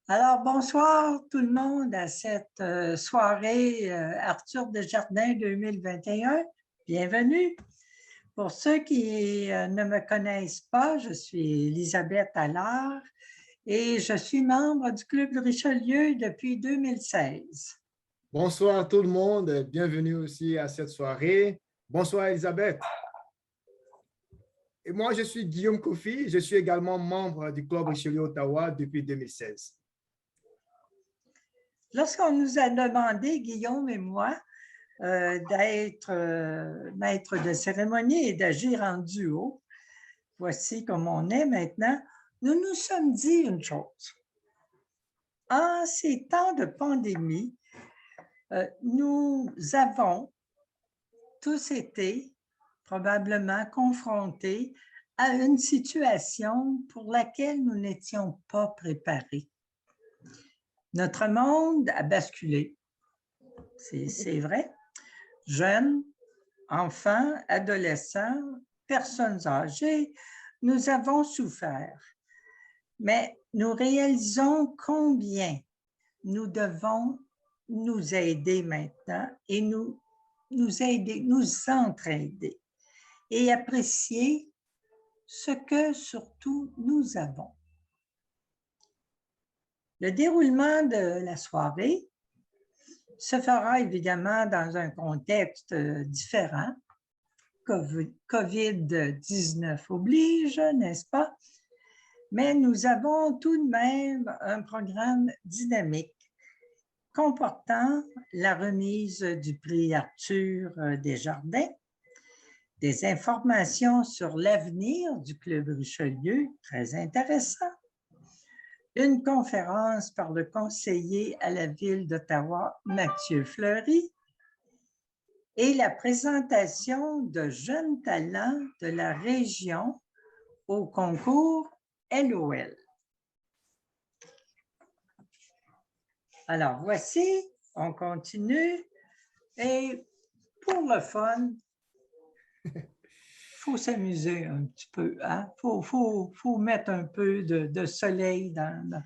Alors, bonsoir tout le monde à cette soirée Arthur Desjardins 2021. Bienvenue. Pour ceux qui ne me connaissent pas, je suis Elisabeth Allard et je suis membre du Club de Richelieu depuis 2016. Bonsoir à tout le monde, bienvenue aussi à cette soirée. Bonsoir Elisabeth. Et moi, je suis Guillaume Kofi, je suis également membre du Club Richelieu Ottawa depuis 2016. Lorsqu'on nous a demandé, Guillaume et moi, d'être maître de cérémonie et d'agir en duo, voici comme on est maintenant, nous nous sommes dit une chose. En ces temps de pandémie, nous avons tous été probablement confrontés à une situation pour laquelle nous n'étions pas préparés. Notre monde a basculé, c'est vrai. Jeunes, enfants, adolescents, personnes âgées, nous avons souffert. Mais nous réalisons combien nous devons nous aider maintenant et nous aider, nous entraider et apprécier ce que surtout nous avons. Le déroulement de la soirée se fera évidemment dans un contexte différent. COVID-19 oblige, n'est-ce pas? Mais nous avons tout de même un programme dynamique comportant la remise du prix Arthur Desjardins, des informations sur l'avenir du Club Richelieu, très intéressant, une conférence par le conseiller à la Ville d'Ottawa, Mathieu Fleury, et la présentation de jeunes talents de la région au concours LOL. Alors, voici, on continue. Et pour le fun, il faut s'amuser un petit peu. Hein? Faut mettre un peu de soleil dans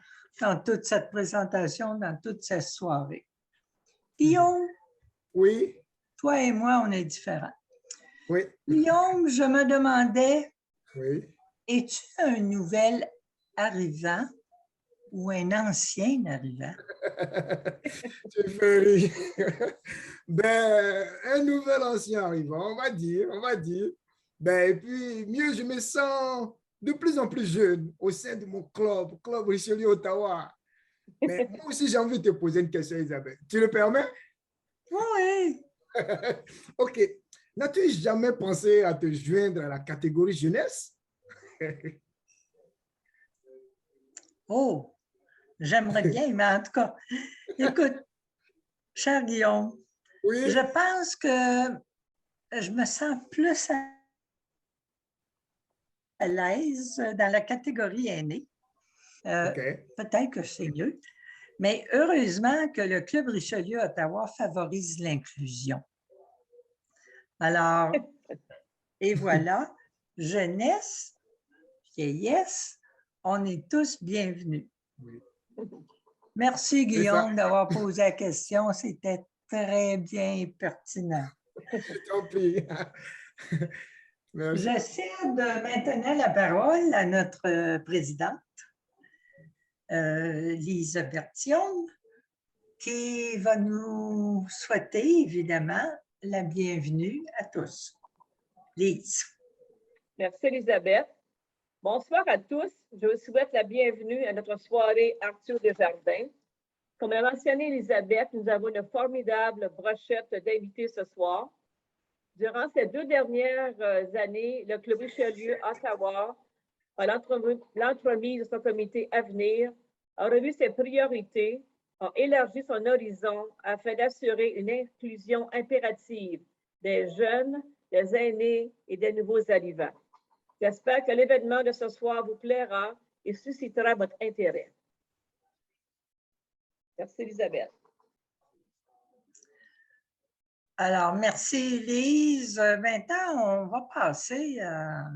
toute cette présentation, dans toute cette soirée. Guillaume, Oui. Toi et moi, on est différents. Oui. Guillaume, je me demandais, oui. Es-tu un nouvel arrivant ou un ancien arrivant? Tu fais rire. Un nouvel ancien arrivant, on va dire. Et puis, mieux, je me sens de plus en plus jeune au sein de mon Club Richelieu Ottawa. Mais moi aussi, j'ai envie de te poser une question, Isabelle. Tu le permets? Oui. OK. N'as-tu jamais pensé à te joindre à la catégorie jeunesse? Oh, j'aimerais bien, mais en tout cas, écoute, cher Guillaume, Oui. je pense que je me sens plus à l'aise dans la catégorie aînée. Peut-être que c'est mieux. Mais heureusement que le Club Richelieu Ottawa favorise l'inclusion. Alors, et voilà, jeunesse, vieillesse, on est tous bienvenus. Oui. Merci Guillaume d'avoir posé la question, c'était très bien et pertinent. Tant pis. Je cède maintenant la parole à notre présidente, Lise Berthiaume, qui va nous souhaiter évidemment la bienvenue à tous. Lise. Merci Elisabeth. Bonsoir à tous. Je vous souhaite la bienvenue à notre soirée Arthur Desjardins. Comme l'a mentionné Elisabeth, nous avons une formidable brochette d'invités ce soir. Durant ces 2 dernières années, le Club Richelieu Ottawa, à l'entremise de son comité Avenir, a revu ses priorités, a élargi son horizon afin d'assurer une inclusion impérative des jeunes, des aînés et des nouveaux arrivants. J'espère que l'événement de ce soir vous plaira et suscitera votre intérêt. Merci, Elisabeth. Alors, merci, Lise. Maintenant, on va passer à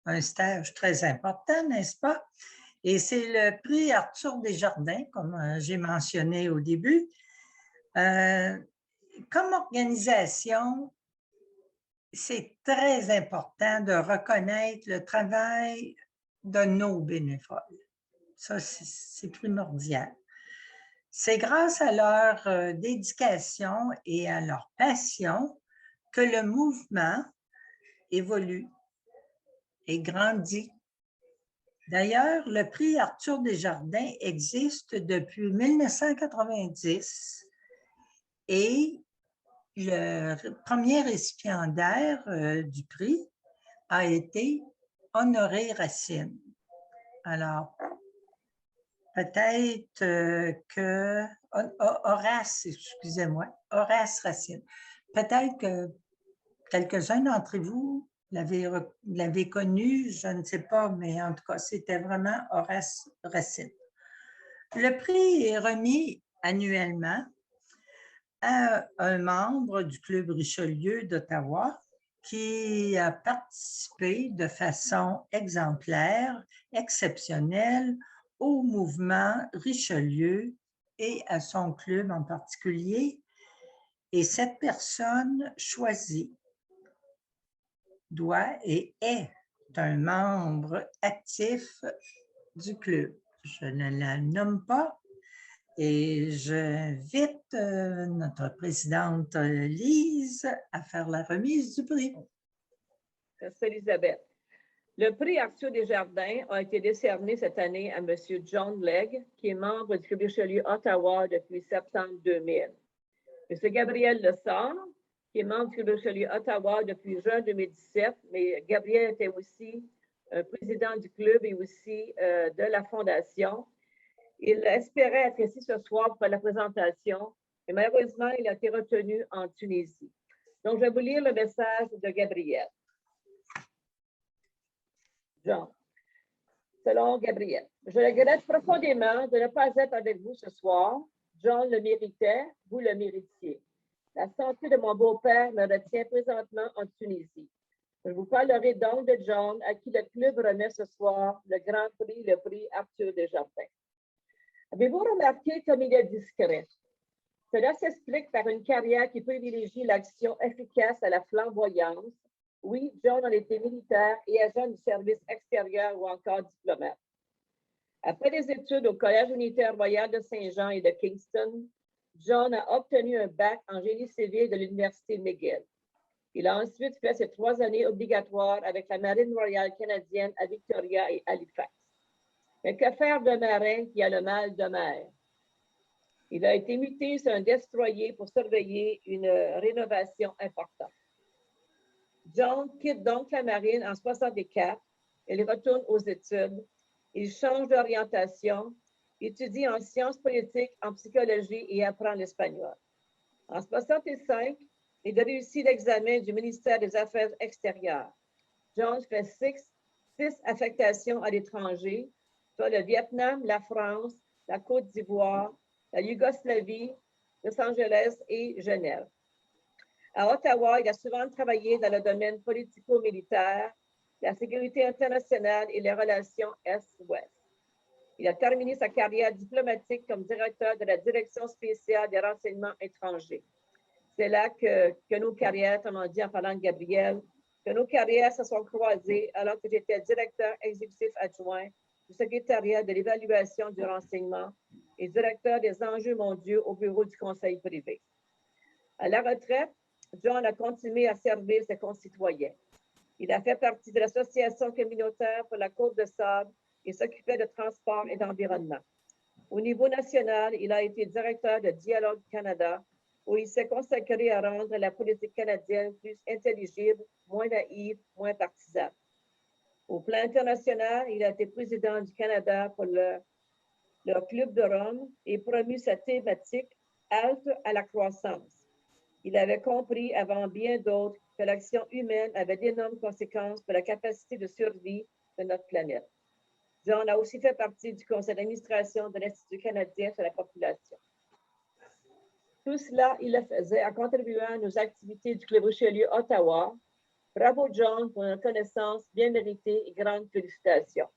un stage très important, n'est-ce pas? Et c'est le prix Arthur Desjardins, comme j'ai mentionné au début. Comme organisation, c'est très important de reconnaître le travail de nos bénévoles. Ça, c'est primordial. C'est grâce à leur dédication et à leur passion que le mouvement évolue et grandit. D'ailleurs, le prix Arthur Desjardins existe depuis 1990 et le premier récipiendaire du prix a été Honoré Racine. Alors, peut-être que Horace, excusez-moi, Horace Racine. Peut-être que quelques-uns d'entre vous l'avez connu, je ne sais pas, mais en tout cas, c'était vraiment Horace Racine. Le prix est remis annuellement à un membre du Club Richelieu d'Ottawa qui a participé de façon exemplaire, exceptionnelle au mouvement Richelieu et à son club en particulier. Et cette personne choisie doit et est un membre actif du club. Je ne la nomme pas et j'invite notre présidente Lise à faire la remise du prix. Merci, Elisabeth. Le prix Arthur Desjardins a été décerné cette année à M. John Legge, qui est membre du Club Richelieu Ottawa depuis septembre 2000. M. Gabriel Lessard, qui est membre du Club Richelieu Ottawa depuis juin 2017, mais Gabriel était aussi président du club et aussi de la fondation. Il espérait être ici ce soir pour la présentation, mais malheureusement, il a été retenu en Tunisie. Donc, je vais vous lire le message de Gabriel. John. Selon Gabriel, je regrette profondément de ne pas être avec vous ce soir. John le méritait, vous le méritiez. La santé de mon beau-père me retient présentement en Tunisie. Je vous parlerai donc de John, à qui le club remet ce soir le grand prix, le prix Arthur Desjardins. Avez-vous remarqué comme il est discret? Cela s'explique par une carrière qui privilégie l'action efficace à la flamboyance. Oui, John a été militaire et agent du service extérieur ou encore diplomate. Après des études au Collège unitaire royal de Saint-Jean et de Kingston, John a obtenu un bac en génie civil de l'Université McGill. Il a ensuite fait ses 3 années obligatoires avec la Marine royale canadienne à Victoria et Halifax. Mais que faire d'un marin qui a le mal de mer? Il a été muté sur un destroyer pour surveiller une rénovation importante. John quitte donc la marine en 1964. Il retourne aux études. Il change d'orientation, étudie en sciences politiques, en psychologie et apprend l'espagnol. En 1965, il a réussi l'examen du ministère des Affaires extérieures. John fait 6 affectations à l'étranger, soit le Vietnam, la France, la Côte d'Ivoire, la Yougoslavie, Los Angeles et Genève. À Ottawa, il a souvent travaillé dans le domaine politico-militaire, la sécurité internationale et les relations Est-Ouest. Il a terminé sa carrière diplomatique comme directeur de la Direction spéciale des renseignements étrangers. C'est là que nos carrières, comme on dit en parlant de Gabriel, que nos carrières se sont croisées alors que j'étais directeur exécutif adjoint du secrétariat de l'évaluation du renseignement et directeur des enjeux mondiaux au bureau du Conseil privé. À la retraite, John a continué à servir ses concitoyens. Il a fait partie de l'Association communautaire pour la Côte de Sable et s'occupait de transport et d'environnement. Au niveau national, il a été directeur de Dialogue Canada, où il s'est consacré à rendre la politique canadienne plus intelligible, moins naïve, moins partisane. Au plan international, il a été président du Canada pour le Club de Rome et promu sa thématique « Halte à la croissance ». Il avait compris, avant bien d'autres, que l'action humaine avait d'énormes conséquences pour la capacité de survie de notre planète. John a aussi fait partie du conseil d'administration de l'Institut canadien sur la population. Tout cela, il le faisait en contribuant à nos activités du Club Richelieu Ottawa. Bravo, John, pour une reconnaissance bien méritée et grande félicitations.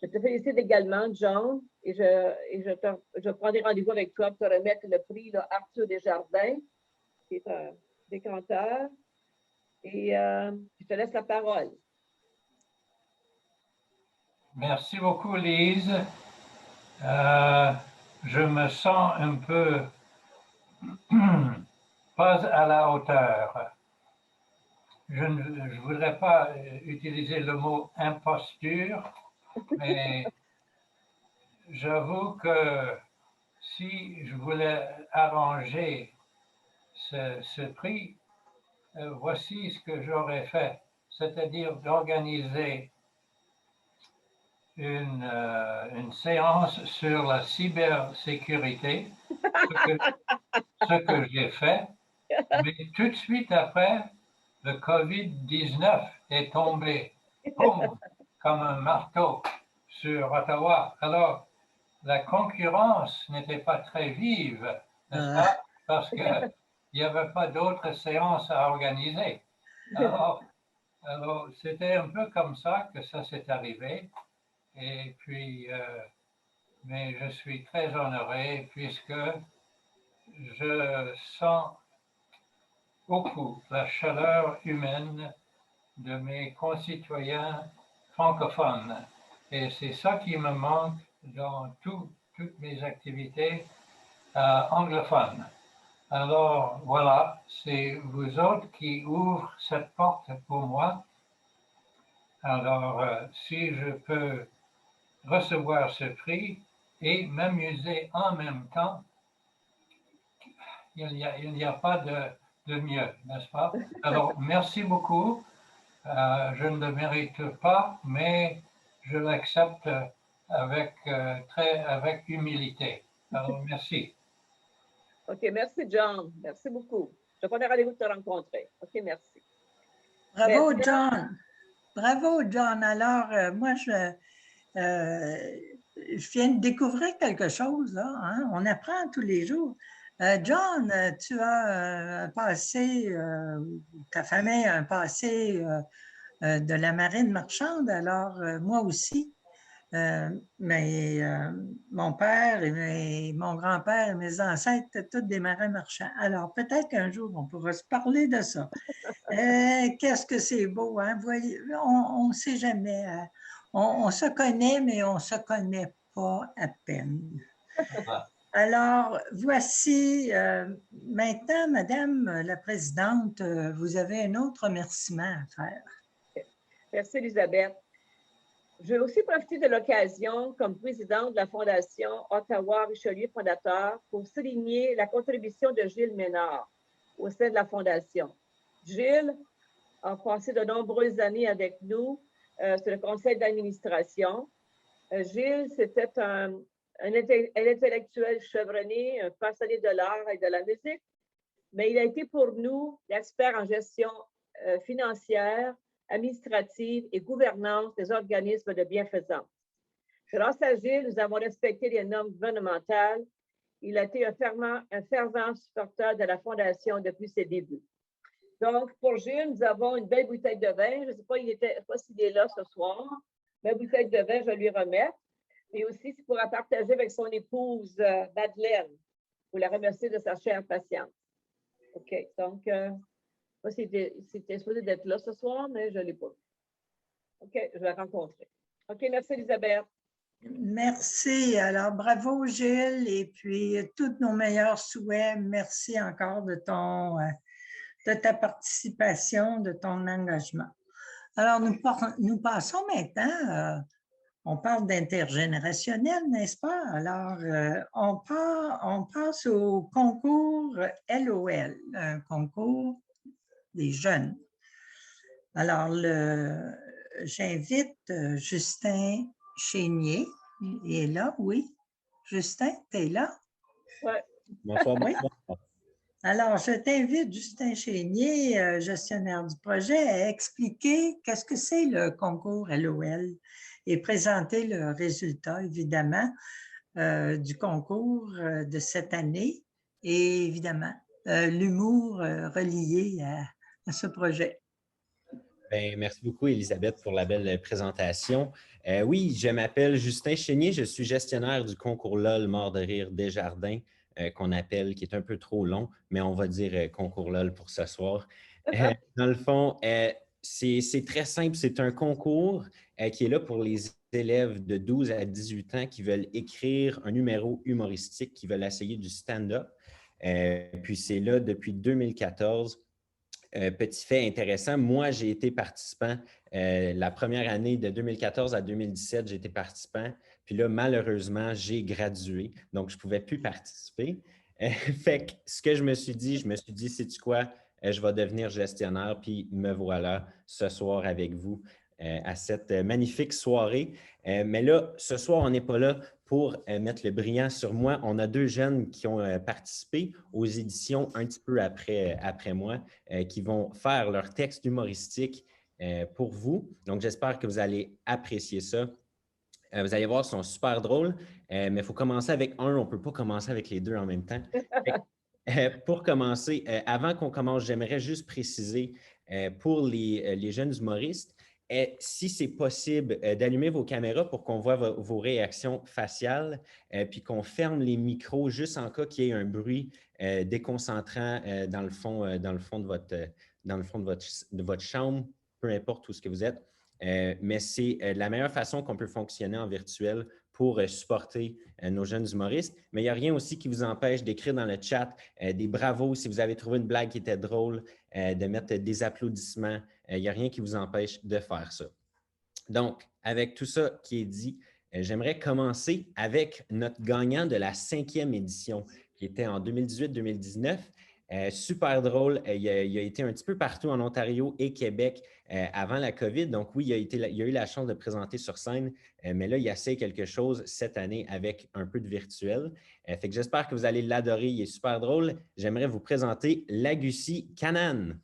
Je te félicite également, John, et je prendrai rendez-vous avec toi pour te remettre le prix là, Arthur Desjardins, qui est un décanteur. Et je te laisse la parole. Merci beaucoup, Lise. Je me sens un peu pas à la hauteur. Je ne voudrais pas utiliser le mot imposture, mais j'avoue que si je voulais arranger ce prix, voici ce que j'aurais fait, c'est-à-dire d'organiser une séance sur la cybersécurité, ce que j'ai fait, mais tout de suite après, le COVID-19 est tombé, boum, comme un marteau sur Ottawa. Alors, la concurrence n'était pas très vive, n'est-ce pas? Parce qu'il n'y avait pas d'autres séances à organiser. Alors, c'était un peu comme ça que ça s'est arrivé. Et puis, mais je suis très honoré puisque je sens beaucoup la chaleur humaine de mes concitoyens francophones. Et c'est ça qui me manque dans toutes mes activités anglophones. Alors voilà, c'est vous autres qui ouvrent cette porte pour moi. Alors, si je peux recevoir ce prix et m'amuser en même temps, il n'y a pas de mieux, n'est-ce pas? Alors, merci beaucoup. Je ne le mérite pas, mais je l'accepte avec humilité. Alors, merci. OK, merci, John. Merci beaucoup. Je prends rendez-vous de te rencontrer. OK, merci. Bravo, John. Bravo, John. Alors, moi, je viens de découvrir quelque chose, là, hein? On apprend tous les jours. John, tu as un passé, ta famille a un passé de la marine marchande, alors moi aussi. Mais mon père et mon grand-père et mes ancêtres étaient tous des marins marchands. Alors, peut-être qu'un jour, on pourra se parler de ça. Qu'est-ce que c'est beau, hein? Voyez, on ne sait jamais. On se connaît, mais on ne se connaît pas à peine. Alors, voici, maintenant, Madame la Présidente, vous avez un autre remerciement à faire. Merci, Elisabeth. Je vais aussi profiter de l'occasion, comme présidente de la Fondation Ottawa-Richelieu Fondateur, pour souligner la contribution de Gilles Ménard au sein de la Fondation. Gilles a passé de nombreuses années avec nous sur le conseil d'administration. Gilles, c'était un intellectuel chevronné, un passionné de l'art et de la musique, mais il a été pour nous l'expert en gestion financière, administrative et gouvernance des organismes de bienfaisance. Grâce à Gilles, nous avons respecté les normes gouvernementales. Il a été un fervent supporter de la Fondation depuis ses débuts. Donc, pour Gilles, nous avons une belle bouteille de vin. Je ne sais pas s'il est là ce soir. Ma bouteille de vin, je vais lui remettre. Et aussi, il pourra partager avec son épouse, Madeleine, pour la remercier de sa chère patience. OK, donc, c'était supposé d'être là ce soir, mais je ne l'ai pas vu. OK, je vais la rencontrer. OK, merci, Elisabeth. Merci. Alors, bravo, Gilles, et puis tous nos meilleurs souhaits. Merci encore de ta participation, de ton engagement. Alors, nous passons maintenant, on parle d'intergénérationnel, n'est-ce pas? Alors, on passe au concours LOL, un concours des jeunes. Alors, j'invite Justin Chénier. Il est là, oui. Justin, tu es là? Oui. Bonsoir, Oui. bonsoir. Alors, je t'invite, Justin Chénier, gestionnaire du projet, à expliquer qu'est-ce que c'est le concours LOL et présenter le résultat, évidemment, du concours de cette année et évidemment, l'humour relié à ce projet. Ben, merci beaucoup, Elisabeth, pour la belle présentation. Oui, je m'appelle Justin Chénier, je suis gestionnaire du concours LOL Mort de rire Desjardins, qu'on appelle, qui est un peu trop long, mais on va dire concours LOL pour ce soir. Dans le fond, c'est très simple, c'est un concours qui est là pour les élèves de 12 à 18 ans qui veulent écrire un numéro humoristique, qui veulent essayer du stand-up. Puis c'est là depuis 2014. Petit fait intéressant, moi, j'ai été participant la première année de 2014 à 2017, j'ai été participant. Puis là, malheureusement, j'ai gradué, donc je ne pouvais plus participer. Fait que ce que je me suis dit, sais-tu quoi, je vais devenir gestionnaire, puis me voilà ce soir avec vous à cette magnifique soirée. Mais là, ce soir, on n'est pas là pour mettre le brillant sur moi. On a deux jeunes qui ont participé aux éditions un petit peu après moi, qui vont faire leur texte humoristique pour vous. Donc, j'espère que vous allez apprécier ça. Vous allez voir, ils sont super drôles, mais il faut commencer avec un. On ne peut pas commencer avec les deux en même temps. Pour commencer, avant qu'on commence, j'aimerais juste préciser pour les jeunes humoristes, si c'est possible d'allumer vos caméras pour qu'on voit vos réactions faciales, puis qu'on ferme les micros juste en cas qu'il y ait un bruit déconcentrant dans le fond de votre chambre, peu importe où ce que vous êtes. Mais c'est la meilleure façon qu'on peut fonctionner en virtuel pour supporter nos jeunes humoristes. Mais il n'y a rien aussi qui vous empêche d'écrire dans le chat des bravos si vous avez trouvé une blague qui était drôle, de mettre des applaudissements. Il n'y a rien qui vous empêche de faire ça. Donc, avec tout ça qui est dit, j'aimerais commencer avec notre gagnant de la 5e édition, qui était en 2018-2019. Super drôle. Il a été un petit peu partout en Ontario et Québec avant la COVID. Donc oui, il a eu la chance de présenter sur scène, mais là, il essaie quelque chose cette année avec un peu de virtuel. Fait que j'espère que vous allez l'adorer. Il est super drôle. J'aimerais vous présenter Lagussi Canan.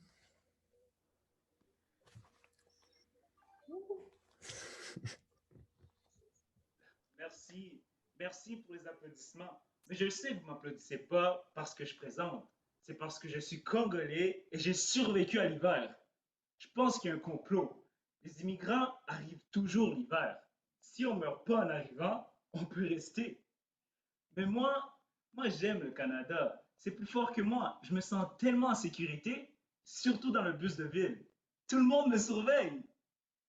Merci. Merci pour les applaudissements. Mais je sais que vous ne m'applaudissez pas parce que je présente. C'est parce que je suis congolais et j'ai survécu à l'hiver. Je pense qu'il y a un complot. Les immigrants arrivent toujours l'hiver. Si on ne meurt pas en arrivant, on peut rester. Mais moi j'aime le Canada. C'est plus fort que moi. Je me sens tellement en sécurité, surtout dans le bus de ville. Tout le monde me surveille.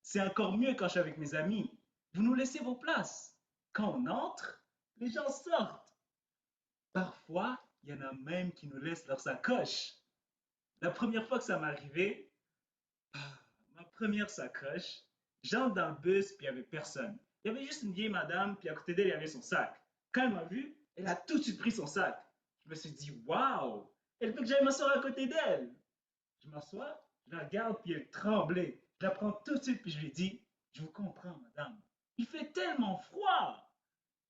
C'est encore mieux quand je suis avec mes amis. Vous nous laissez vos places. Quand on entre, les gens sortent. Parfois, il y en a même qui nous laissent leur sacoche. La première fois que ça m'est arrivé, ma première sacoche, j'entre dans le bus, puis il n'y avait personne. Il y avait juste une vieille madame, puis à côté d'elle, il y avait son sac. Quand elle m'a vu, elle a tout de suite pris son sac. Je me suis dit, waouh, elle veut que j'aille m'asseoir à côté d'elle. Je m'assois, je la regarde, puis elle tremblait. Je la prends tout de suite, puis je lui dis, je vous comprends, madame. Il fait tellement froid.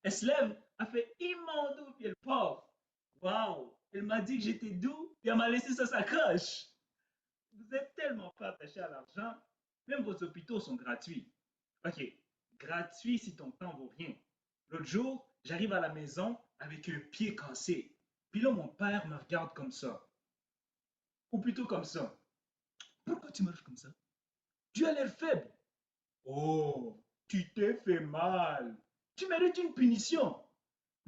Elle se lève, elle fait immonde, puis elle part. Waouh, elle m'a dit que j'étais doux, puis elle m'a laissé sa sacoche. Vous êtes tellement pas attaché à l'argent, même vos hôpitaux sont gratuits. Ok, gratuit si ton temps vaut rien. L'autre jour, j'arrive à la maison avec un pied cassé. Puis là, mon père me regarde comme ça. Ou plutôt comme ça. Pourquoi tu marches comme ça? Tu as l'air faible. Oh, tu t'es fait mal. Tu mérites une punition.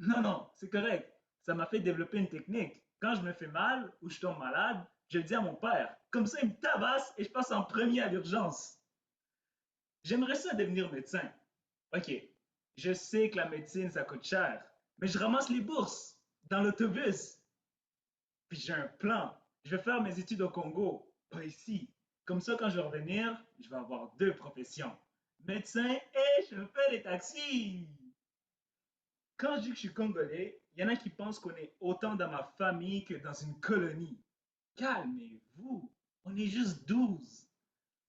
Non, non, c'est correct. Ça m'a fait développer une technique. Quand je me fais mal ou je tombe malade, je le dis à mon père. Comme ça, il me tabasse et je passe en premier à l'urgence. J'aimerais ça devenir médecin. Ok, je sais que la médecine, ça coûte cher, mais je ramasse les bourses dans l'autobus. Puis j'ai un plan. Je vais faire mes études au Congo, pas ici. Comme ça, quand je vais revenir, je vais avoir deux professions. Médecin et chauffeur de taxi. Quand je dis que je suis congolais, il y en a qui pensent qu'on est autant dans ma famille que dans une colonie. Calmez-vous, on est juste 12.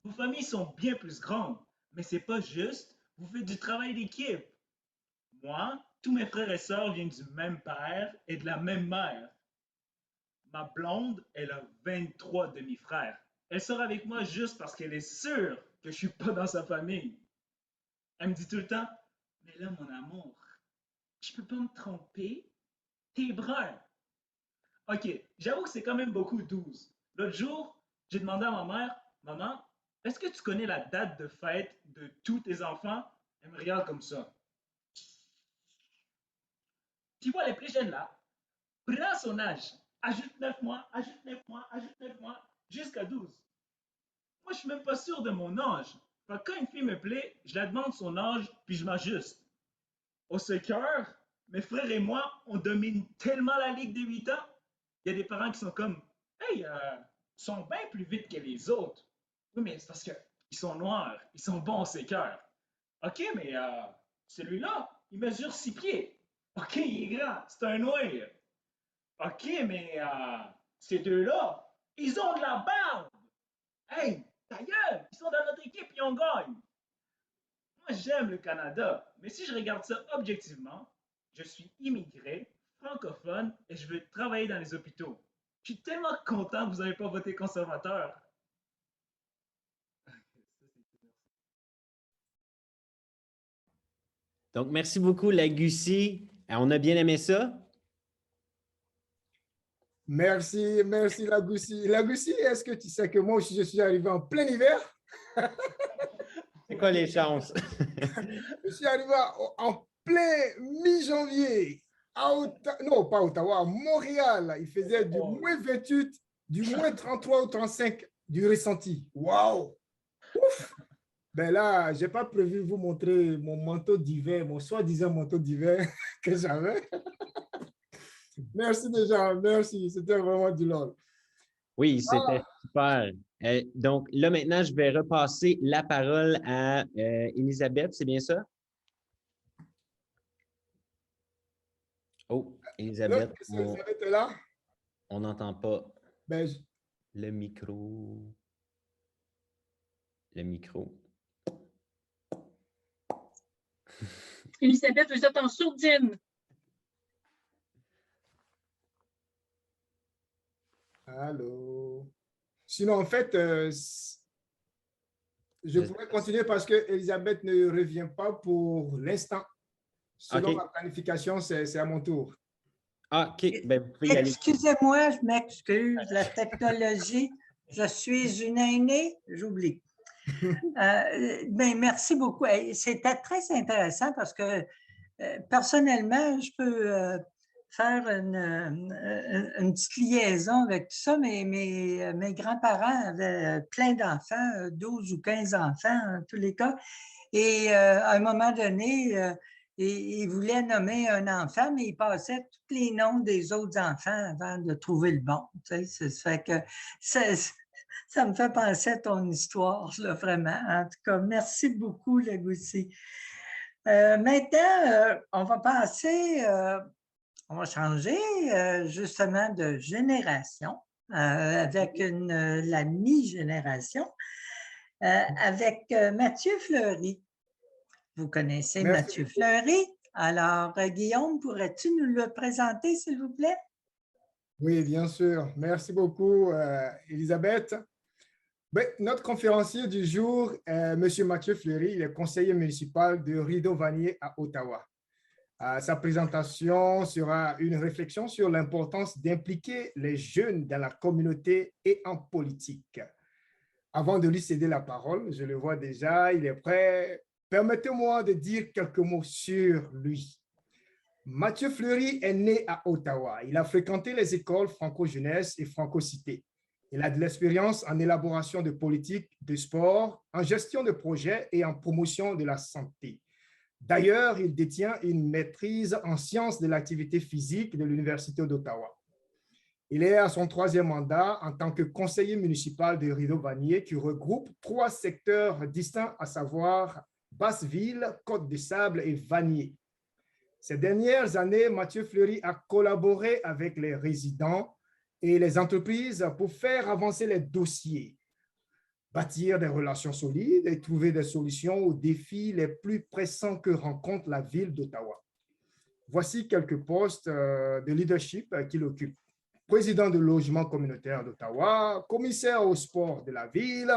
Vos familles sont bien plus grandes, mais c'est pas juste, vous faites du travail d'équipe. Moi, tous mes frères et sœurs viennent du même père et de la même mère. Ma blonde, elle a 23 demi-frères. Elle sort avec moi juste parce qu'elle est sûre que je suis pas dans sa famille. Elle me dit tout le temps, mais là, mon amour, je peux pas me tromper, t'es brun. Ok, j'avoue que c'est quand même beaucoup 12. L'autre jour, j'ai demandé à ma mère, maman, Est-ce que tu connais la date de fête de tous tes enfants? Elle me regarde comme ça. Tu vois les plus jeunes là? Prends son âge. Ajoute 9 mois, ajoute 9 mois, ajoute 9 mois, jusqu'à 12. Moi, je suis même pas sûr de mon âge. Fait que quand une fille me plaît, je la demande son âge, puis je m'ajuste. Au soccer, mes frères et moi, on domine tellement la ligue des 8 ans. Il y a des parents qui sont comme, hey, ils sont bien plus vite que les autres. Oui, mais c'est parce qu'ils sont noirs, ils sont bons au soccer. OK, mais celui-là, il mesure 6 pieds. OK, il est grand, c'est un noir. OK, mais ces deux-là, ils ont de la barbe. Hey, ta gueule, ils sont dans notre équipe et on gagne. Moi, j'aime le Canada, mais si je regarde ça objectivement, je suis immigré, francophone et je veux travailler dans les hôpitaux. Je suis tellement content que vous n'avez pas voté conservateur. Donc, merci beaucoup, Lagussi. On a bien aimé ça. Merci, merci Lagoussi. Lagoussi, est-ce que tu sais que moi aussi, je suis arrivé en plein hiver? C'est quoi les chances? Je suis arrivé en plein mi-janvier. Non, pas Ottawa, à Montréal. Il faisait du moins 28, du moins 33 ou 35 du ressenti. Waouh! Ouf! Ben là, je n'ai pas prévu vous montrer mon manteau d'hiver, mon soi-disant manteau d'hiver que j'avais. Merci déjà, merci. C'était vraiment du lol. Oui, c'était super. Donc, là, maintenant, je vais repasser la parole à Elisabeth, c'est bien ça? Oh, Elisabeth, Est-ce que Elisabeth est là? on n'entend pas Ben, le micro. Le micro. Elisabeth, vous êtes en sourdine. allô? Sinon, en fait, je pourrais continuer parce que Elisabeth ne revient pas pour l'instant. Selon ma planification, c'est à mon tour. Ah, OK. Ben, vous pouvez y aller. Excusez-moi, je m'excuse. La technologie, je suis une aînée, j'oublie. Ben, merci beaucoup. C'était très intéressant parce que personnellement, je peux faire une petite liaison avec tout ça. Mes grands-parents avaient plein d'enfants, 12 ou 15 enfants en tous les cas. Et à un moment donné, ils voulaient nommer un enfant, mais ils passaient tous les noms des autres enfants avant de trouver le bon. Tu sais, ça fait que ça me fait penser à ton histoire, là, vraiment. En tout cas, merci beaucoup, Lagoussy. Maintenant, on va passer, on va changer justement de génération avec la mi-génération avec Mathieu Fleury. Vous connaissez Mathieu Fleury. Alors, Guillaume, pourrais-tu nous le présenter, s'il vous plaît? Oui, bien sûr. Merci beaucoup, Elisabeth. Ben, notre conférencier du jour, M. Mathieu Fleury, il est conseiller municipal de Rideau-Vanier à Ottawa. Sa présentation sera une réflexion sur l'importance d'impliquer les jeunes dans la communauté et en politique. Avant de lui céder la parole, je le vois déjà, il est prêt. Permettez-moi de dire quelques mots sur lui. Mathieu Fleury est né à Ottawa. Il a fréquenté les écoles Franco-Jeunesse et Franco-Cité. Il a de l'expérience en élaboration de politique de sport, en gestion de projets et en promotion de la santé. D'ailleurs, il détient une maîtrise en sciences de l'activité physique de l'Université d'Ottawa. Il est à son 3e mandat en tant que conseiller municipal de Rideau-Vanier qui regroupe 3 secteurs distincts, à savoir Basseville, Côte-des-Sables et Vanier. Ces dernières années, Mathieu Fleury a collaboré avec les résidents et les entreprises pour faire avancer les dossiers, bâtir des relations solides et trouver des solutions aux défis les plus pressants que rencontre la ville d'Ottawa. Voici quelques postes de leadership qu'il occupe. Président de logement communautaire d'Ottawa, commissaire au sport de la ville,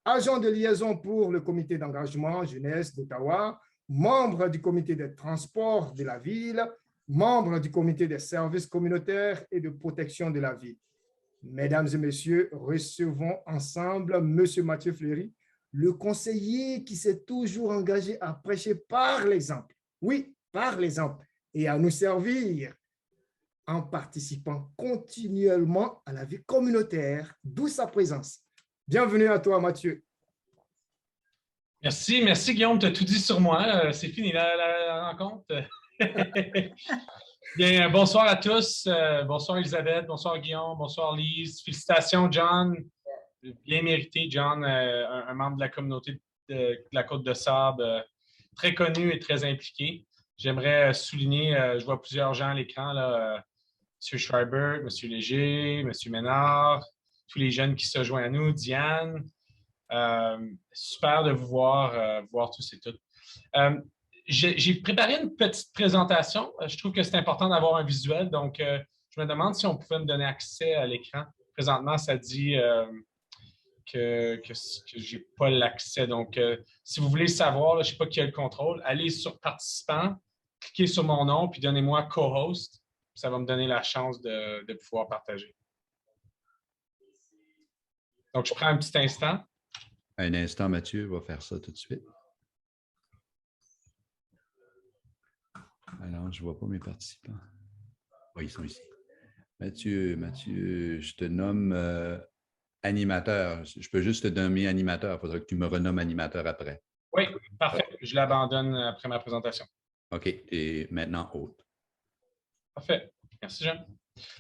agent de liaison pour le comité d'engagement jeunesse d'Ottawa, membre du comité des transports de la ville, membre du comité des services communautaires et de protection de la ville. Mesdames et messieurs, recevons ensemble M. Mathieu Fleury le conseiller qui s'est toujours engagé à prêcher par l'exemple. Oui, par l'exemple, et à nous servir en participant continuellement à la vie communautaire, d'où sa présence. Bienvenue à toi, Mathieu. Merci, merci Guillaume, tu as tout dit sur moi. C'est fini la rencontre. Bien, bonsoir à tous. Bonsoir Elisabeth, bonsoir Guillaume, bonsoir Lise. Félicitations John. Bien mérité, John, un membre de la communauté de la Côte de Sable, très connu et très impliqué. J'aimerais souligner, je vois plusieurs gens à l'écran, là, M. Schreiber, M. Léger, M. Ménard, tous les jeunes qui se joignent à nous, Diane. Super de vous voir tous et toutes. J'ai préparé une petite présentation. Je trouve que c'est important d'avoir un visuel, donc je me demande si on pouvait me donner accès à l'écran. Présentement, ça dit que je n'ai pas l'accès. Donc, si vous voulez savoir, là, je ne sais pas qui a le contrôle, allez sur participants, cliquez sur mon nom, puis donnez-moi co-host. Ça va me donner la chance de pouvoir partager. Donc, je prends un petit instant. Un instant, Mathieu va faire ça tout de suite. Alors, je ne vois pas mes participants. Oui, ils sont ici. Mathieu, je te nomme animateur. Je peux juste te nommer animateur. Il faudra que tu me renommes animateur après. Oui, parfait. Je l'abandonne après ma présentation. OK. Et maintenant, hôte. Parfait. Merci, Jean.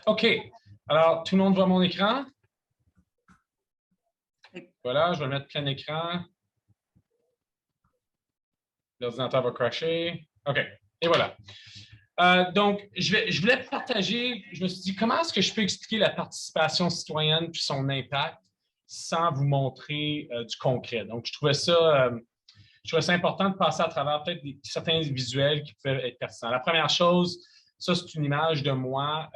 OK. Alors, tout le monde voit mon écran? Voilà, je vais le mettre plein écran. L'ordinateur va crasher. OK. Et voilà. Donc, je voulais partager, je me suis dit, comment est-ce que je peux expliquer la participation citoyenne puis son impact sans vous montrer du concret? Donc, je trouvais ça important de passer à travers peut-être certains visuels qui peuvent être pertinents. La première chose, ça, c'est une image de moi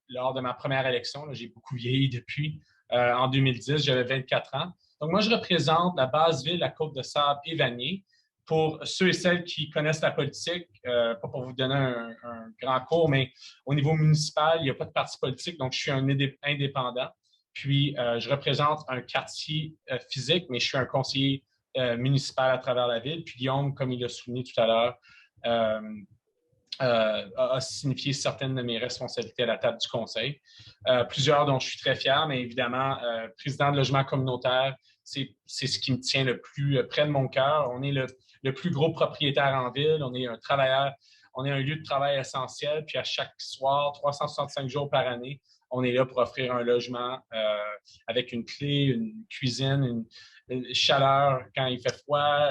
lors de ma première élection. J'ai beaucoup vieilli depuis. En 2010, j'avais 24 ans. Donc, moi, je représente la Basse-Ville, la Côte-de-Sable et Vanier. Pour ceux et celles qui connaissent la politique, pas pour vous donner un grand cours, mais au niveau municipal, il n'y a pas de parti politique, donc je suis un indépendant. Puis, je représente un quartier physique, mais je suis un conseiller municipal à travers la ville. Puis, Guillaume, comme il l'a souligné tout à l'heure, a signifié certaines de mes responsabilités à la table du conseil. Plusieurs dont je suis très fier, mais évidemment, président de logement communautaire, c'est ce qui me tient le plus près de mon cœur. On est le plus gros propriétaire en ville. On est un travailleur, on est un lieu de travail essentiel. Puis à chaque soir, 365 jours par année, on est là pour offrir un logement avec une clé, une cuisine, une chaleur quand il fait froid,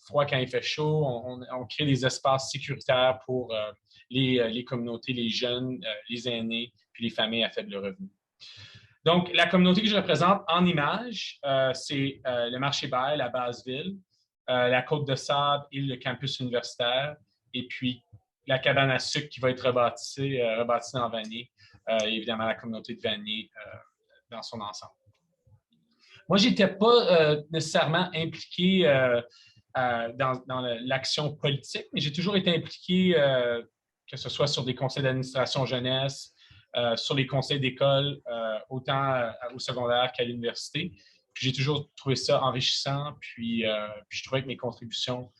froid quand il fait chaud. On crée des espaces sécuritaires pour les communautés, les jeunes, les aînés, puis les familles à faible revenu. Donc, la communauté que je représente en image, c'est le marché Bail, la Basse-Ville, la Côte-de-Sable et le campus universitaire, et puis la cabane à sucre qui va être rebâtie dans Vanier, et évidemment la communauté de Vanier dans son ensemble. Moi, je n'étais pas nécessairement impliqué dans l'action politique, mais j'ai toujours été impliqué, que ce soit sur des conseils d'administration jeunesse, sur les conseils d'école, autant au secondaire qu'à l'université. Puis j'ai toujours trouvé ça enrichissant, puis je trouvais que mes contributions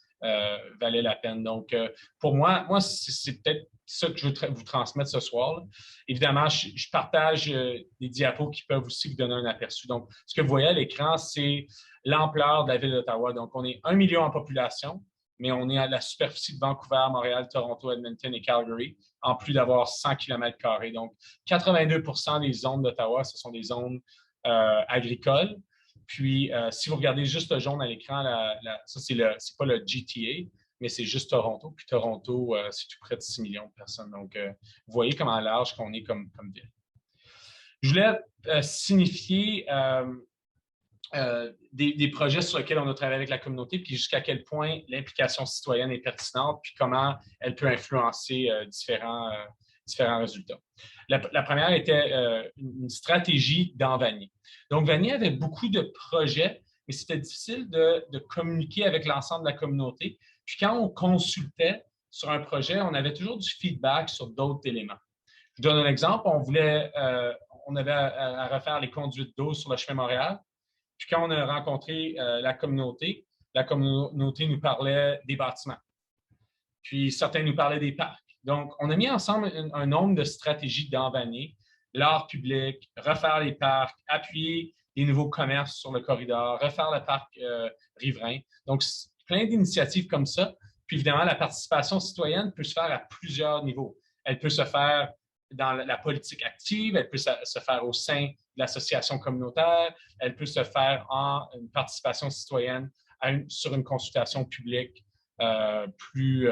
valaient la peine. Donc, pour moi c'est peut-être ça que je veux vous transmettre ce soir, là. Évidemment, je partage des diapos qui peuvent aussi vous donner un aperçu. Donc, ce que vous voyez à l'écran, c'est l'ampleur de la ville d'Ottawa. Donc, on est 1 million en population, mais on est à la superficie de Vancouver, Montréal, Toronto, Edmonton et Calgary, en plus d'avoir 100 km². Donc, 82% des zones d'Ottawa, ce sont des zones agricoles. Puis, si vous regardez juste le jaune à l'écran, ça, c'est pas le GTA, mais c'est juste Toronto. Puis Toronto, c'est tout près de 6 millions de personnes. Donc, vous voyez comment large qu'on est comme ville. Je voulais signifier des projets sur lesquels on a travaillé avec la communauté, puis jusqu'à quel point l'implication citoyenne est pertinente, puis comment elle peut influencer différents résultats. La première était une stratégie dans Vanier. Donc, Vanier avait beaucoup de projets, mais c'était difficile de communiquer avec l'ensemble de la communauté. Puis quand on consultait sur un projet, on avait toujours du feedback sur d'autres éléments. Je vous donne un exemple. On avait à refaire les conduites d'eau sur le chemin Montréal. Puis quand on a rencontré la communauté nous parlait des bâtiments. Puis certains nous parlaient des parcs. Donc, on a mis ensemble un nombre de stratégies d'envanie, l'art public, refaire les parcs, appuyer les nouveaux commerces sur le corridor, refaire le parc riverain. Donc, plein d'initiatives comme ça. Puis évidemment, la participation citoyenne peut se faire à plusieurs niveaux. Elle peut se faire dans la politique active, elle peut se faire au sein de l'association communautaire, elle peut se faire en une participation citoyenne sur une consultation publique plus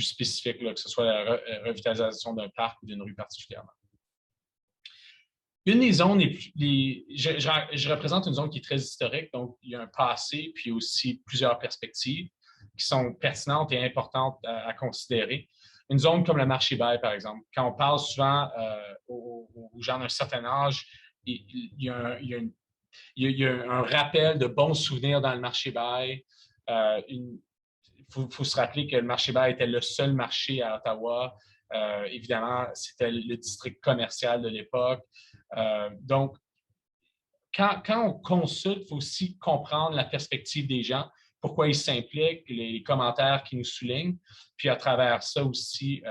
spécifique, là, que ce soit la revitalisation d'un parc ou d'une rue particulièrement. Une des zones, je représente une zone qui est très historique, donc il y a un passé, puis aussi plusieurs perspectives qui sont pertinentes et importantes à considérer. Une zone comme le marché-bail, par exemple, quand on parle souvent aux gens d'un certain âge, il y a un rappel de bons souvenirs dans le marché-bail. Il faut se rappeler que le marché-bail était le seul marché à Ottawa. Évidemment, c'était le district commercial de l'époque. Donc, quand on consulte, il faut aussi comprendre la perspective des gens, pourquoi ils s'impliquent, les commentaires qui nous soulignent, puis à travers ça aussi,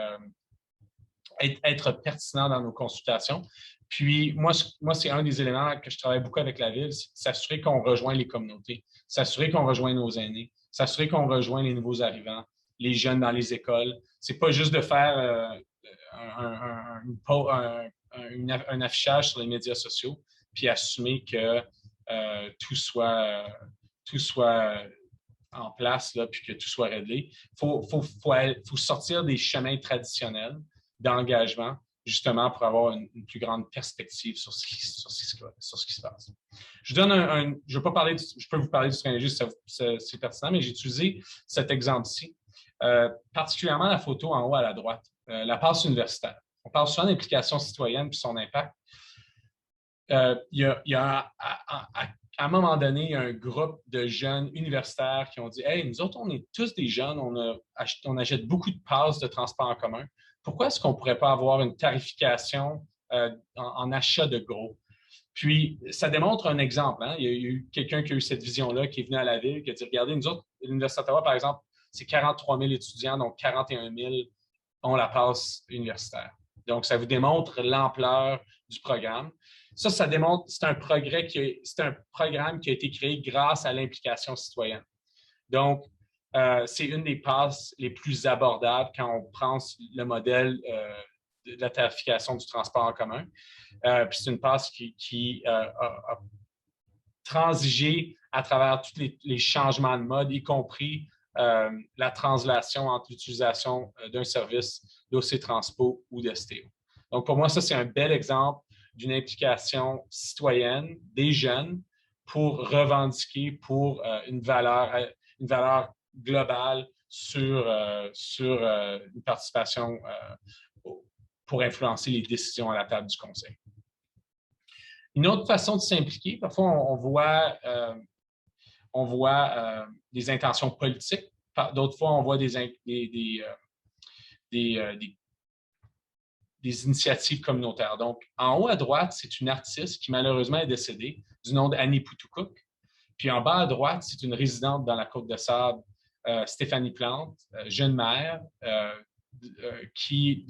être pertinent dans nos consultations. Puis, moi c'est un des éléments que je travaille beaucoup avec la Ville, c'est s'assurer qu'on rejoint les communautés, s'assurer qu'on rejoint nos aînés, s'assurer qu'on rejoint les nouveaux arrivants, les jeunes dans les écoles. C'est pas juste de faire un affichage sur les médias sociaux, puis assumer que tout soit en place, là, puis que tout soit réglé. Il faut sortir des chemins traditionnels d'engagement, justement pour avoir une plus grande perspective sur ce qui se passe. Je peux vous parler du stratégie, c'est pertinent, mais j'ai utilisé cet exemple-ci, particulièrement la photo en haut à la droite, la passe universitaire. On parle souvent d'implication citoyenne puis son impact. À un moment donné, il y a un groupe de jeunes universitaires qui ont dit « Hey, nous autres, on est tous des jeunes, on achète beaucoup de passes de transport en commun. Pourquoi est-ce qu'on ne pourrait pas avoir une tarification en achat de gros? » Puis, ça démontre un exemple. Hein? Il y a eu quelqu'un qui a eu cette vision-là, qui est venu à la Ville, qui a dit « Regardez, nous autres, l'Université d'Ottawa, par exemple, c'est 43 000 étudiants, donc 41 000 ont la passe universitaire. » Donc, ça vous démontre l'ampleur du programme. Ça démontre que c'est un programme qui a été créé grâce à l'implication citoyenne. Donc, c'est une des passes les plus abordables quand on prend le modèle de la tarification du transport en commun. Puis c'est une passe qui a transigé à travers tous les changements de mode, y compris la translation entre l'utilisation d'un service d'OC Transpo ou d'STO. Donc, pour moi, ça, c'est un bel exemple d'une implication citoyenne des jeunes pour revendiquer pour une valeur globale sur une participation pour influencer les décisions à la table du Conseil. Une autre façon de s'impliquer, parfois on voit des intentions politiques, d'autres fois on voit des initiatives communautaires. Donc, en haut à droite, c'est une artiste qui malheureusement est décédée, du nom d'Annie Poutoukuk. Puis en bas à droite, c'est une résidente dans la Côte-de-Sable, Stéphanie Plante, jeune mère, qui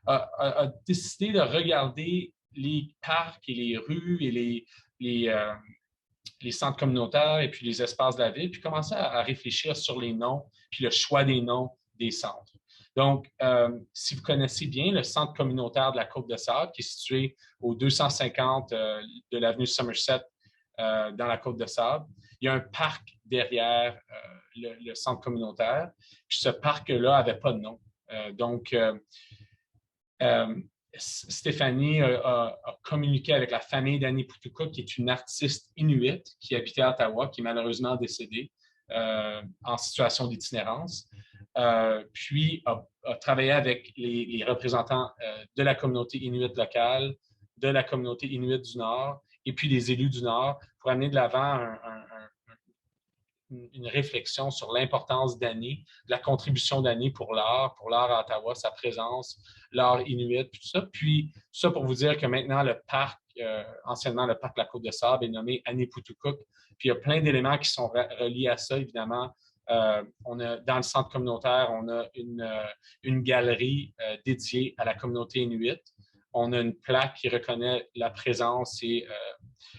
a décidé de regarder les parcs et les rues et les centres communautaires et puis les espaces de la ville, puis commencer à réfléchir sur les noms, puis le choix des noms des centres. Donc, si vous connaissez bien le centre communautaire de la Côte-de-Sable, qui est situé au 250 de l'avenue Somerset dans la Côte-de-Sable, il y a un parc derrière le centre communautaire. Puis ce parc-là n'avait pas de nom. Donc, Stéphanie a communiqué avec la famille d'Annie Poutoukuk, qui est une artiste inuite qui habitait à Ottawa, qui est malheureusement décédée en situation d'itinérance. Puis a travaillé avec les représentants de la communauté inuite locale, de la communauté inuite du Nord et puis des élus du Nord pour amener de l'avant une réflexion sur l'importance d'Annie, de la contribution d'Annie pour l'art à Ottawa, sa présence, l'art inuit, puis tout ça. Puis ça pour vous dire que maintenant, le parc anciennement le parc La Côte-de-Sable, est nommé Aniputukuk. Puis il y a plein d'éléments qui sont reliés à ça, évidemment. Dans le centre communautaire, on a une galerie dédiée à la communauté inuit. On a une plaque qui reconnaît la présence et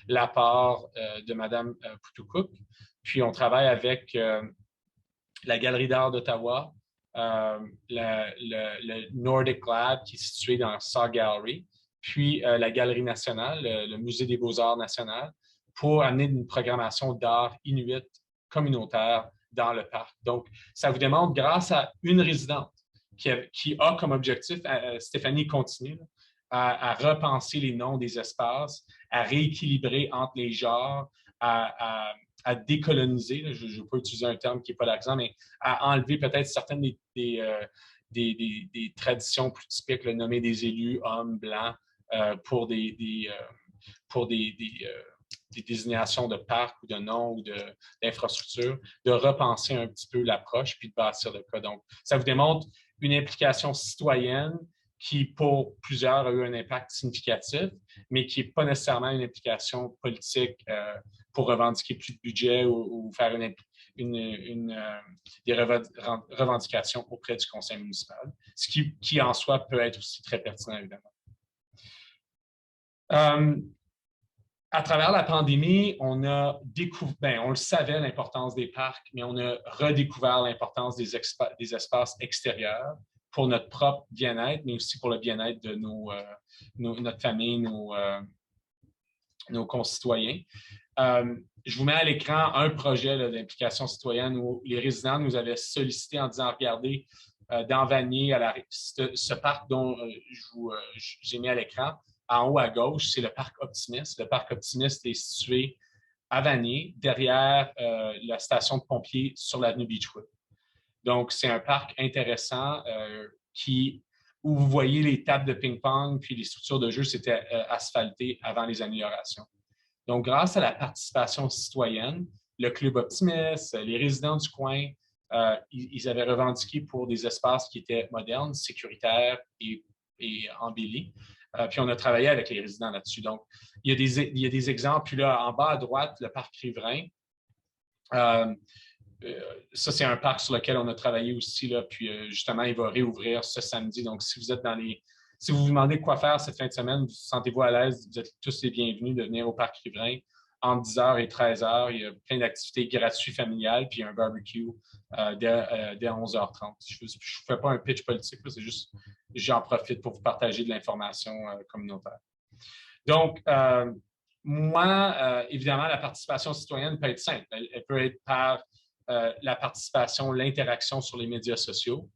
l'apport de Mme Putukuk. Puis on travaille avec la Galerie d'art d'Ottawa, le Nordic Lab qui est situé dans Saw Gallery, puis la Galerie nationale, le Musée des beaux-arts national, pour amener une programmation d'art inuit communautaire dans le parc. Donc, ça vous démontre, grâce à une résidente qui a comme objectif, Stéphanie continue, à repenser les noms des espaces, à rééquilibrer entre les genres, à décoloniser, je ne veux pas utiliser un terme qui n'est pas l'accent, mais à enlever peut-être certaines des traditions plus typiques, le nommer des élus hommes blancs pour des désignations de parcs ou de noms ou d'infrastructures, de repenser un petit peu l'approche puis de bâtir le cas. Donc, ça vous démontre une implication citoyenne qui, pour plusieurs, a eu un impact significatif, mais qui n'est pas nécessairement une implication politique pour revendiquer plus de budget ou faire des revendications auprès du conseil municipal, ce qui en soi peut être aussi très pertinent, évidemment. À travers la pandémie, on a découvert, on le savait, l'importance des parcs, mais on a redécouvert l'importance des espaces extérieurs pour notre propre bien-être, mais aussi pour le bien-être de notre famille, nos concitoyens. Je vous mets à l'écran un projet d'implication citoyenne où les résidents nous avaient sollicité en disant, regardez, dans Vanier, ce parc dont j'ai mis à l'écran, en haut à gauche, c'est le parc Optimiste. Le parc Optimiste est situé à Vanier, derrière la station de pompiers sur l'avenue Beechwood. Donc, c'est un parc intéressant où vous voyez les tables de ping-pong puis les structures de jeu, c'était asphalté avant les améliorations. Donc, grâce à la participation citoyenne, le Club Optimiste, les résidents du coin, ils avaient revendiqué pour des espaces qui étaient modernes, sécuritaires et embellis. Puis on a travaillé avec les résidents là-dessus. Donc, il y a des exemples. Puis là, en bas à droite, le parc Riverain. Ça, c'est un parc sur lequel on a travaillé aussi. Là, puis justement, il va réouvrir ce samedi. Donc, si vous êtes si vous vous demandez quoi faire cette fin de semaine, sentez-vous à l'aise, vous êtes tous les bienvenus de venir au parc Riverain. Entre 10h et 13h, il y a plein d'activités gratuites familiales, puis un barbecue dès 11h30. Je ne fais pas un pitch politique, c'est juste j'en profite pour vous partager de l'information communautaire. Donc, moi, évidemment, la participation citoyenne peut être simple. Elle peut être par la participation, l'interaction sur les médias sociaux,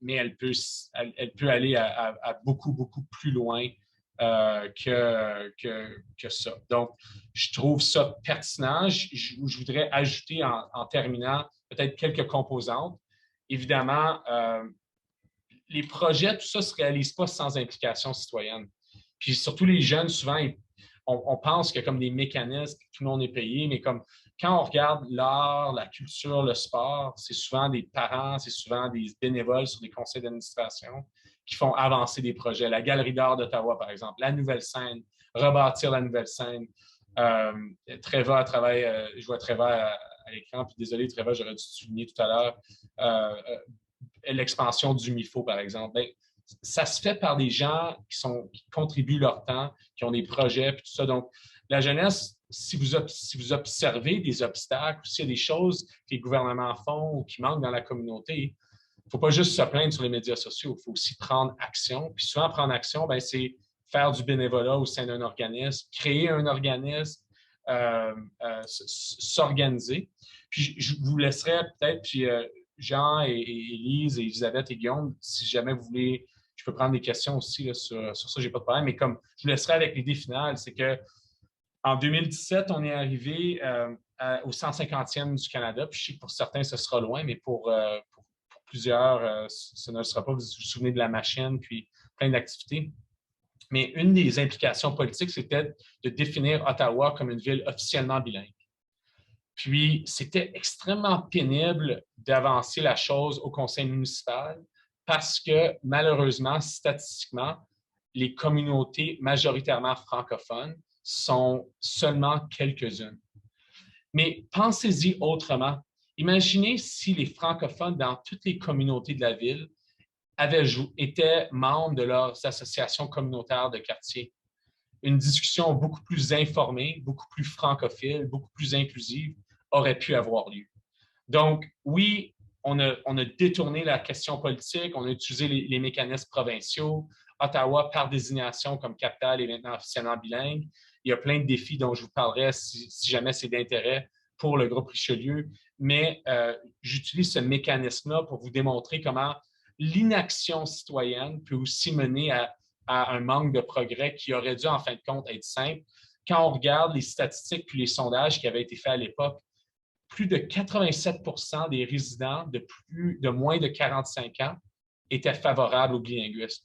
mais elle peut aller à beaucoup, beaucoup plus loin que ça. Donc, je trouve ça pertinent. Je voudrais ajouter en terminant peut-être quelques composantes. Évidemment, les projets, tout ça ne se réalise pas sans implication citoyenne. Puis surtout les jeunes, souvent, on pense qu'il y a comme des mécanismes, tout le monde est payé, mais comme quand on regarde l'art, la culture, le sport, c'est souvent des parents, c'est souvent des bénévoles sur des conseils d'administration qui font avancer des projets. La Galerie d'art d'Ottawa, par exemple, la nouvelle scène, rebâtir la nouvelle scène. Tréva travaille, je vois Tréva à l'écran, puis désolé Tréva, j'aurais dû te souligner tout à l'heure, l'expansion du MIFO, par exemple. Bien, ça se fait par des gens qui contribuent leur temps, qui ont des projets, puis tout ça. Donc, la jeunesse, si vous observez des obstacles ou s'il y a des choses que les gouvernements font ou qui manquent dans la communauté, il ne faut pas juste se plaindre sur les médias sociaux, il faut aussi prendre action. Puis souvent, prendre action, bien, c'est faire du bénévolat au sein d'un organisme, créer un organisme, s'organiser. Puis je vous laisserai peut-être, puis Jean et Élise et Elisabeth et Guillaume, si jamais vous voulez, je peux prendre des questions aussi là, sur ça, je n'ai pas de problème, mais comme je vous laisserai avec l'idée finale, c'est qu'en 2017, on est arrivé au 150e du Canada, puis je sais que pour certains, ce sera loin, mais pour plusieurs, ce ne sera pas. Vous vous souvenez de la machine, puis plein d'activités. Mais une des implications politiques, c'était de définir Ottawa comme une ville officiellement bilingue. Puis, c'était extrêmement pénible d'avancer la chose au conseil municipal parce que, malheureusement, statistiquement, les communautés majoritairement francophones sont seulement quelques-unes. Mais pensez-y autrement. Imaginez si les francophones dans toutes les communautés de la ville étaient membres de leurs associations communautaires de quartier. Une discussion beaucoup plus informée, beaucoup plus francophile, beaucoup plus inclusive aurait pu avoir lieu. Donc, oui, on a détourné la question politique, on a utilisé les mécanismes provinciaux. Ottawa, par désignation comme capitale, est maintenant officiellement bilingue. Il y a plein de défis dont je vous parlerai si jamais c'est d'intérêt pour le groupe Richelieu, mais j'utilise ce mécanisme-là pour vous démontrer comment l'inaction citoyenne peut aussi mener à un manque de progrès qui aurait dû, en fin de compte, être simple. Quand on regarde les statistiques puis les sondages qui avaient été faits à l'époque, plus de 87% des résidents de moins de 45 ans étaient favorables au bilinguisme.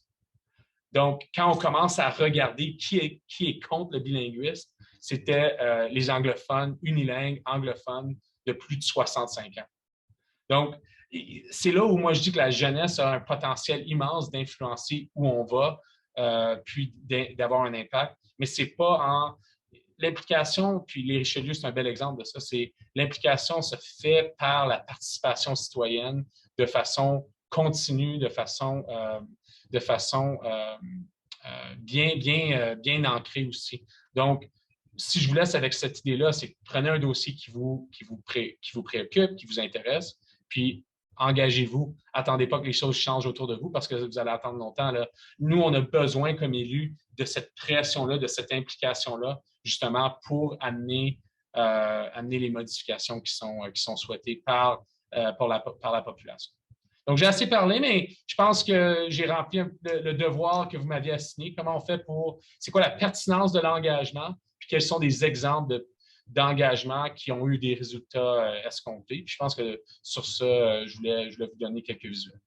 Donc, quand on commence à regarder qui est contre le bilinguisme, c'était les anglophones, unilingues, anglophones de plus de 65 ans. Donc, c'est là où moi je dis que la jeunesse a un potentiel immense d'influencer où on va, puis d'avoir un impact, mais c'est pas en... L'implication, puis les Richelieu, c'est un bel exemple de ça, c'est l'implication se fait par la participation citoyenne de façon continue, de façon bien ancrée aussi. Donc, si je vous laisse avec cette idée-là, c'est que prenez un dossier qui vous préoccupe, qui vous intéresse, puis engagez-vous. Attendez pas que les choses changent autour de vous parce que vous allez attendre longtemps. Là. Nous, on a besoin comme élus de cette pression-là, de cette implication-là, justement pour amener les modifications qui sont souhaitées par la population. Donc, j'ai assez parlé, mais je pense que j'ai rempli le devoir que vous m'aviez assigné. Comment on fait c'est quoi la pertinence de l'engagement, puis quels sont des exemples d'engagement qui ont eu des résultats escomptés. Puis je pense que sur ça, je voulais vous donner quelques visuels.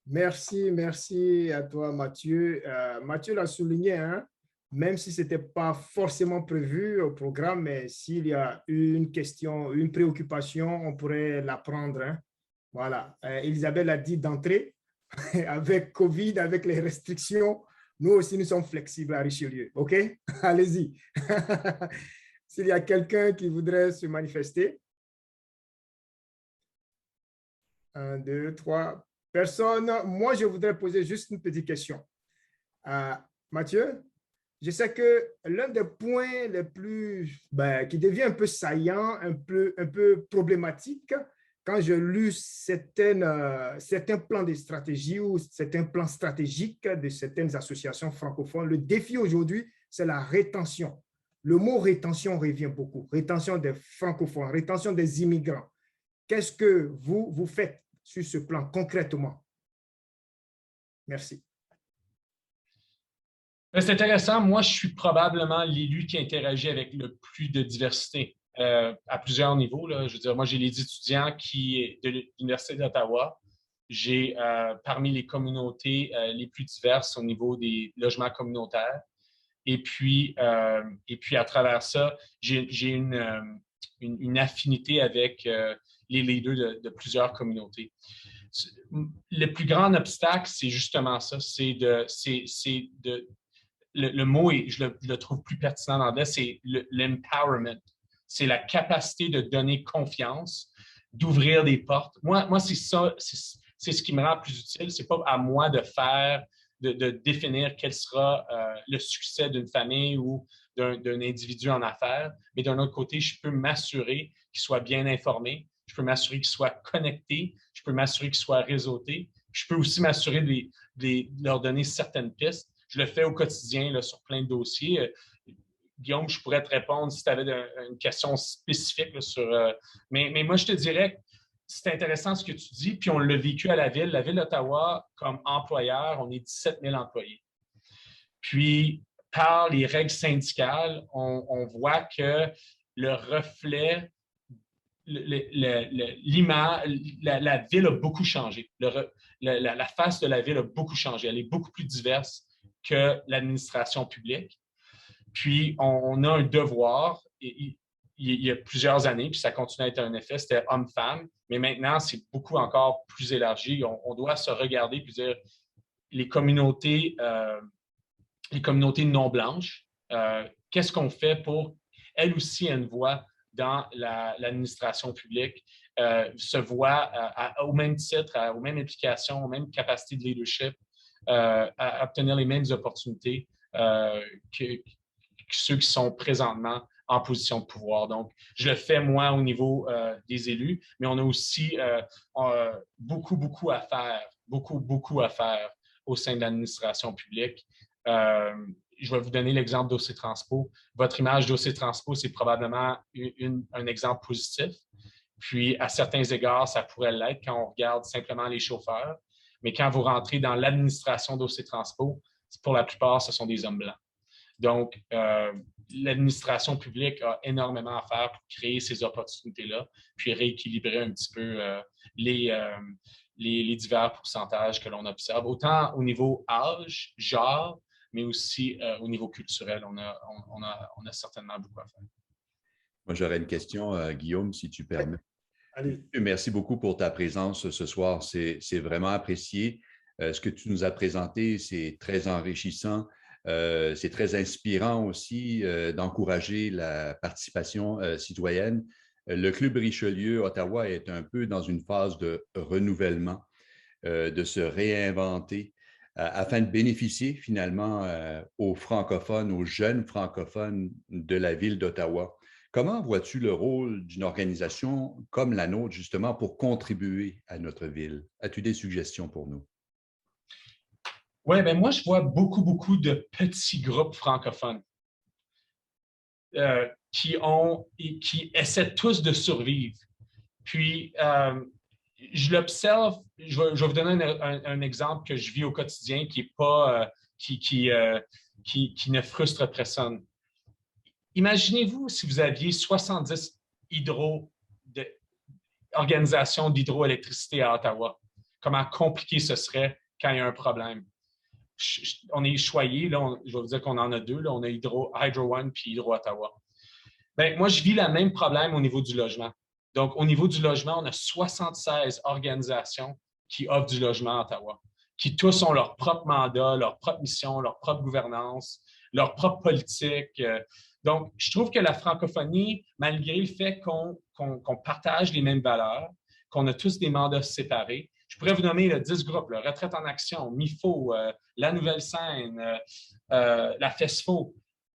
Merci à toi, Mathieu. Mathieu l'a souligné, hein, même si ce n'était pas forcément prévu au programme, mais s'il y a une question, une préoccupation, on pourrait la prendre. Hein. Voilà. Elisabeth l'a dit d'entrée, avec COVID, avec les restrictions, nous aussi, nous sommes flexibles à Richelieu. OK? Allez-y. S'il y a quelqu'un qui voudrait se manifester. 1, 2, 3 personnes. Moi, je voudrais poser juste une petite question. Mathieu, je sais que l'un des points les plus, qui devient un peu saillant, un peu problématique, quand je lus certains plans de stratégie ou certains plans stratégiques de certaines associations francophones, le défi aujourd'hui, c'est la rétention. Le mot rétention revient beaucoup. Rétention des francophones, rétention des immigrants. Qu'est-ce que vous faites sur ce plan concrètement? Merci. C'est intéressant. Moi, je suis probablement l'élu qui interagit avec le plus de diversité à plusieurs niveaux. Là. Je veux dire, moi, j'ai les étudiants de l'Université d'Ottawa. J'ai parmi les communautés les plus diverses au niveau des logements communautaires. Et puis à travers ça, j'ai une affinité avec les leaders de plusieurs communautés. Le plus grand obstacle, c'est justement ça. Le mot, je le trouve plus pertinent en anglais, c'est l'empowerment. C'est la capacité de donner confiance, d'ouvrir des portes. Moi c'est ça, c'est ce qui me rend plus utile. C'est pas à moi de définir quel sera le succès d'une famille ou d'un individu en affaires, mais d'un autre côté, je peux m'assurer qu'il soit bien informé, je peux m'assurer qu'il soit connecté, je peux m'assurer qu'il soit réseauté, je peux aussi m'assurer de leur donner certaines pistes. Je le fais au quotidien là, sur plein de dossiers. Guillaume, je pourrais te répondre si tu avais une question spécifique là, sur... Mais moi, je te dirais que c'est intéressant ce que tu dis, puis on l'a vécu à la Ville d'Ottawa, comme employeur, on est 17 000 employés. Puis, par les règles syndicales, on voit que le reflet, l'image, la Ville a beaucoup changé. La face de la Ville a beaucoup changé. Elle est beaucoup plus diverse que l'administration publique. Puis, on a un devoir, il y a plusieurs années, puis ça continue à être un effet, c'était homme-femme, mais maintenant, c'est beaucoup encore plus élargi. On doit se regarder et dire les communautés les communautés non blanches. Qu'est-ce qu'on fait pour, elles aussi, une voix dans l'administration publique, se voient au même titre, aux mêmes implications, aux mêmes capacités de leadership, à obtenir les mêmes opportunités que ceux qui sont présentement en position de pouvoir. Donc, je le fais, moi, au niveau des élus, mais on a aussi beaucoup à faire au sein de l'administration publique. Je vais vous donner l'exemple d'OC Transpo. Votre image d'OC Transpo, c'est probablement un exemple positif. Puis, à certains égards, ça pourrait l'être quand on regarde simplement les chauffeurs. Mais quand vous rentrez dans l'administration d'OC Transpo, pour la plupart, ce sont des hommes blancs. Donc, l'administration publique a énormément à faire pour créer ces opportunités-là, puis rééquilibrer un petit peu les divers pourcentages que l'on observe, autant au niveau âge, genre, mais aussi au niveau culturel. On a certainement beaucoup à faire. Moi, j'aurais une question, Guillaume, si tu permets. Allez. Merci beaucoup pour ta présence ce soir. C'est vraiment apprécié. Ce que tu nous as présenté, c'est très enrichissant. C'est très inspirant aussi d'encourager la participation citoyenne. Le Club Richelieu Ottawa est un peu dans une phase de renouvellement, de se réinventer afin de bénéficier finalement aux francophones, aux jeunes francophones de la ville d'Ottawa. Comment vois-tu le rôle d'une organisation comme la nôtre justement pour contribuer à notre ville? As-tu des suggestions pour nous? Oui, bien moi, je vois beaucoup de petits groupes francophones qui essaient tous de survivre. Puis, je l'observe, je vais vous donner un exemple que je vis au quotidien qui ne frustre personne. Imaginez-vous si vous aviez 70 organisations d'hydroélectricité à Ottawa. Comment compliqué ce serait quand il y a un problème. On est choyé, là, je vais vous dire qu'on en a deux. Là, on a Hydro One puis Hydro Ottawa. Bien, moi, je vis le même problème au niveau du logement. Donc, au niveau du logement, on a 76 organisations qui offrent du logement à Ottawa, qui tous ont leur propre mandat, leur propre mission, leur propre gouvernance, leur propre politique. Donc, je trouve que la francophonie, malgré le fait qu'on partage les mêmes valeurs, qu'on a tous des mandats séparés, je pourrais vous nommer 10 groupes, là, Retraite en action, MIFO, La Nouvelle Scène, la FESFO.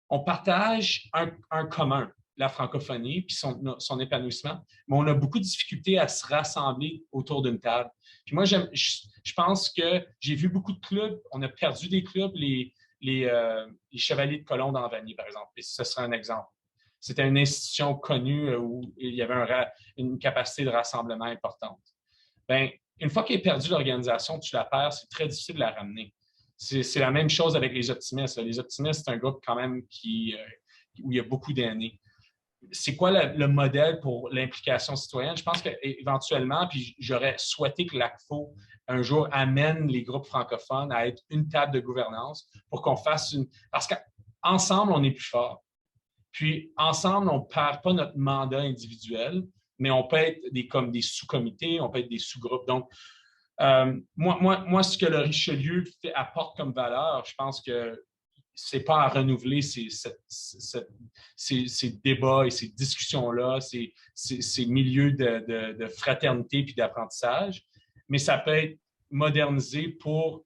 On partage un commun, la francophonie, puis son épanouissement, mais on a beaucoup de difficultés à se rassembler autour d'une table. Puis moi, je pense que j'ai vu beaucoup de clubs, on a perdu des clubs, les Chevaliers de Colomb d'Anvany, par exemple, et ce serait un exemple. C'était une institution connue où il y avait une capacité de rassemblement importante. Bien, une fois qu'elle est perdue l'organisation, tu la perds, c'est très difficile de la ramener. C'est la même chose avec les optimistes. Les optimistes, c'est un groupe quand même où il y a beaucoup d'aînés. C'est quoi le modèle pour l'implication citoyenne? Je pense qu'éventuellement, puis j'aurais souhaité que l'ACFO, un jour, amène les groupes francophones à être une table de gouvernance pour qu'on fasse une... Parce qu'ensemble, on est plus fort. Puis, ensemble, on ne perd pas notre mandat individuel, mais on peut être comme des sous-comités, on peut être des sous-groupes. Donc, moi, ce que le Richelieu apporte comme valeur, je pense que c'est pas à renouveler ces débats et ces discussions-là, ces milieux de fraternité puis d'apprentissage, mais ça peut être modernisé pour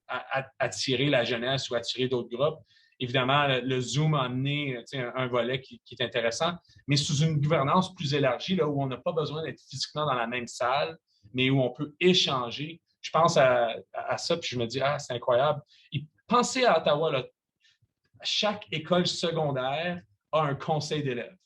attirer la jeunesse ou attirer d'autres groupes. Évidemment, le Zoom a amené un volet qui est intéressant, mais sous une gouvernance plus élargie, là, où on n'a pas besoin d'être physiquement dans la même salle, mais où on peut échanger. Je pense à ça, puis je me dis, c'est incroyable. Et pensez à Ottawa, là, chaque école secondaire a un conseil d'élèves.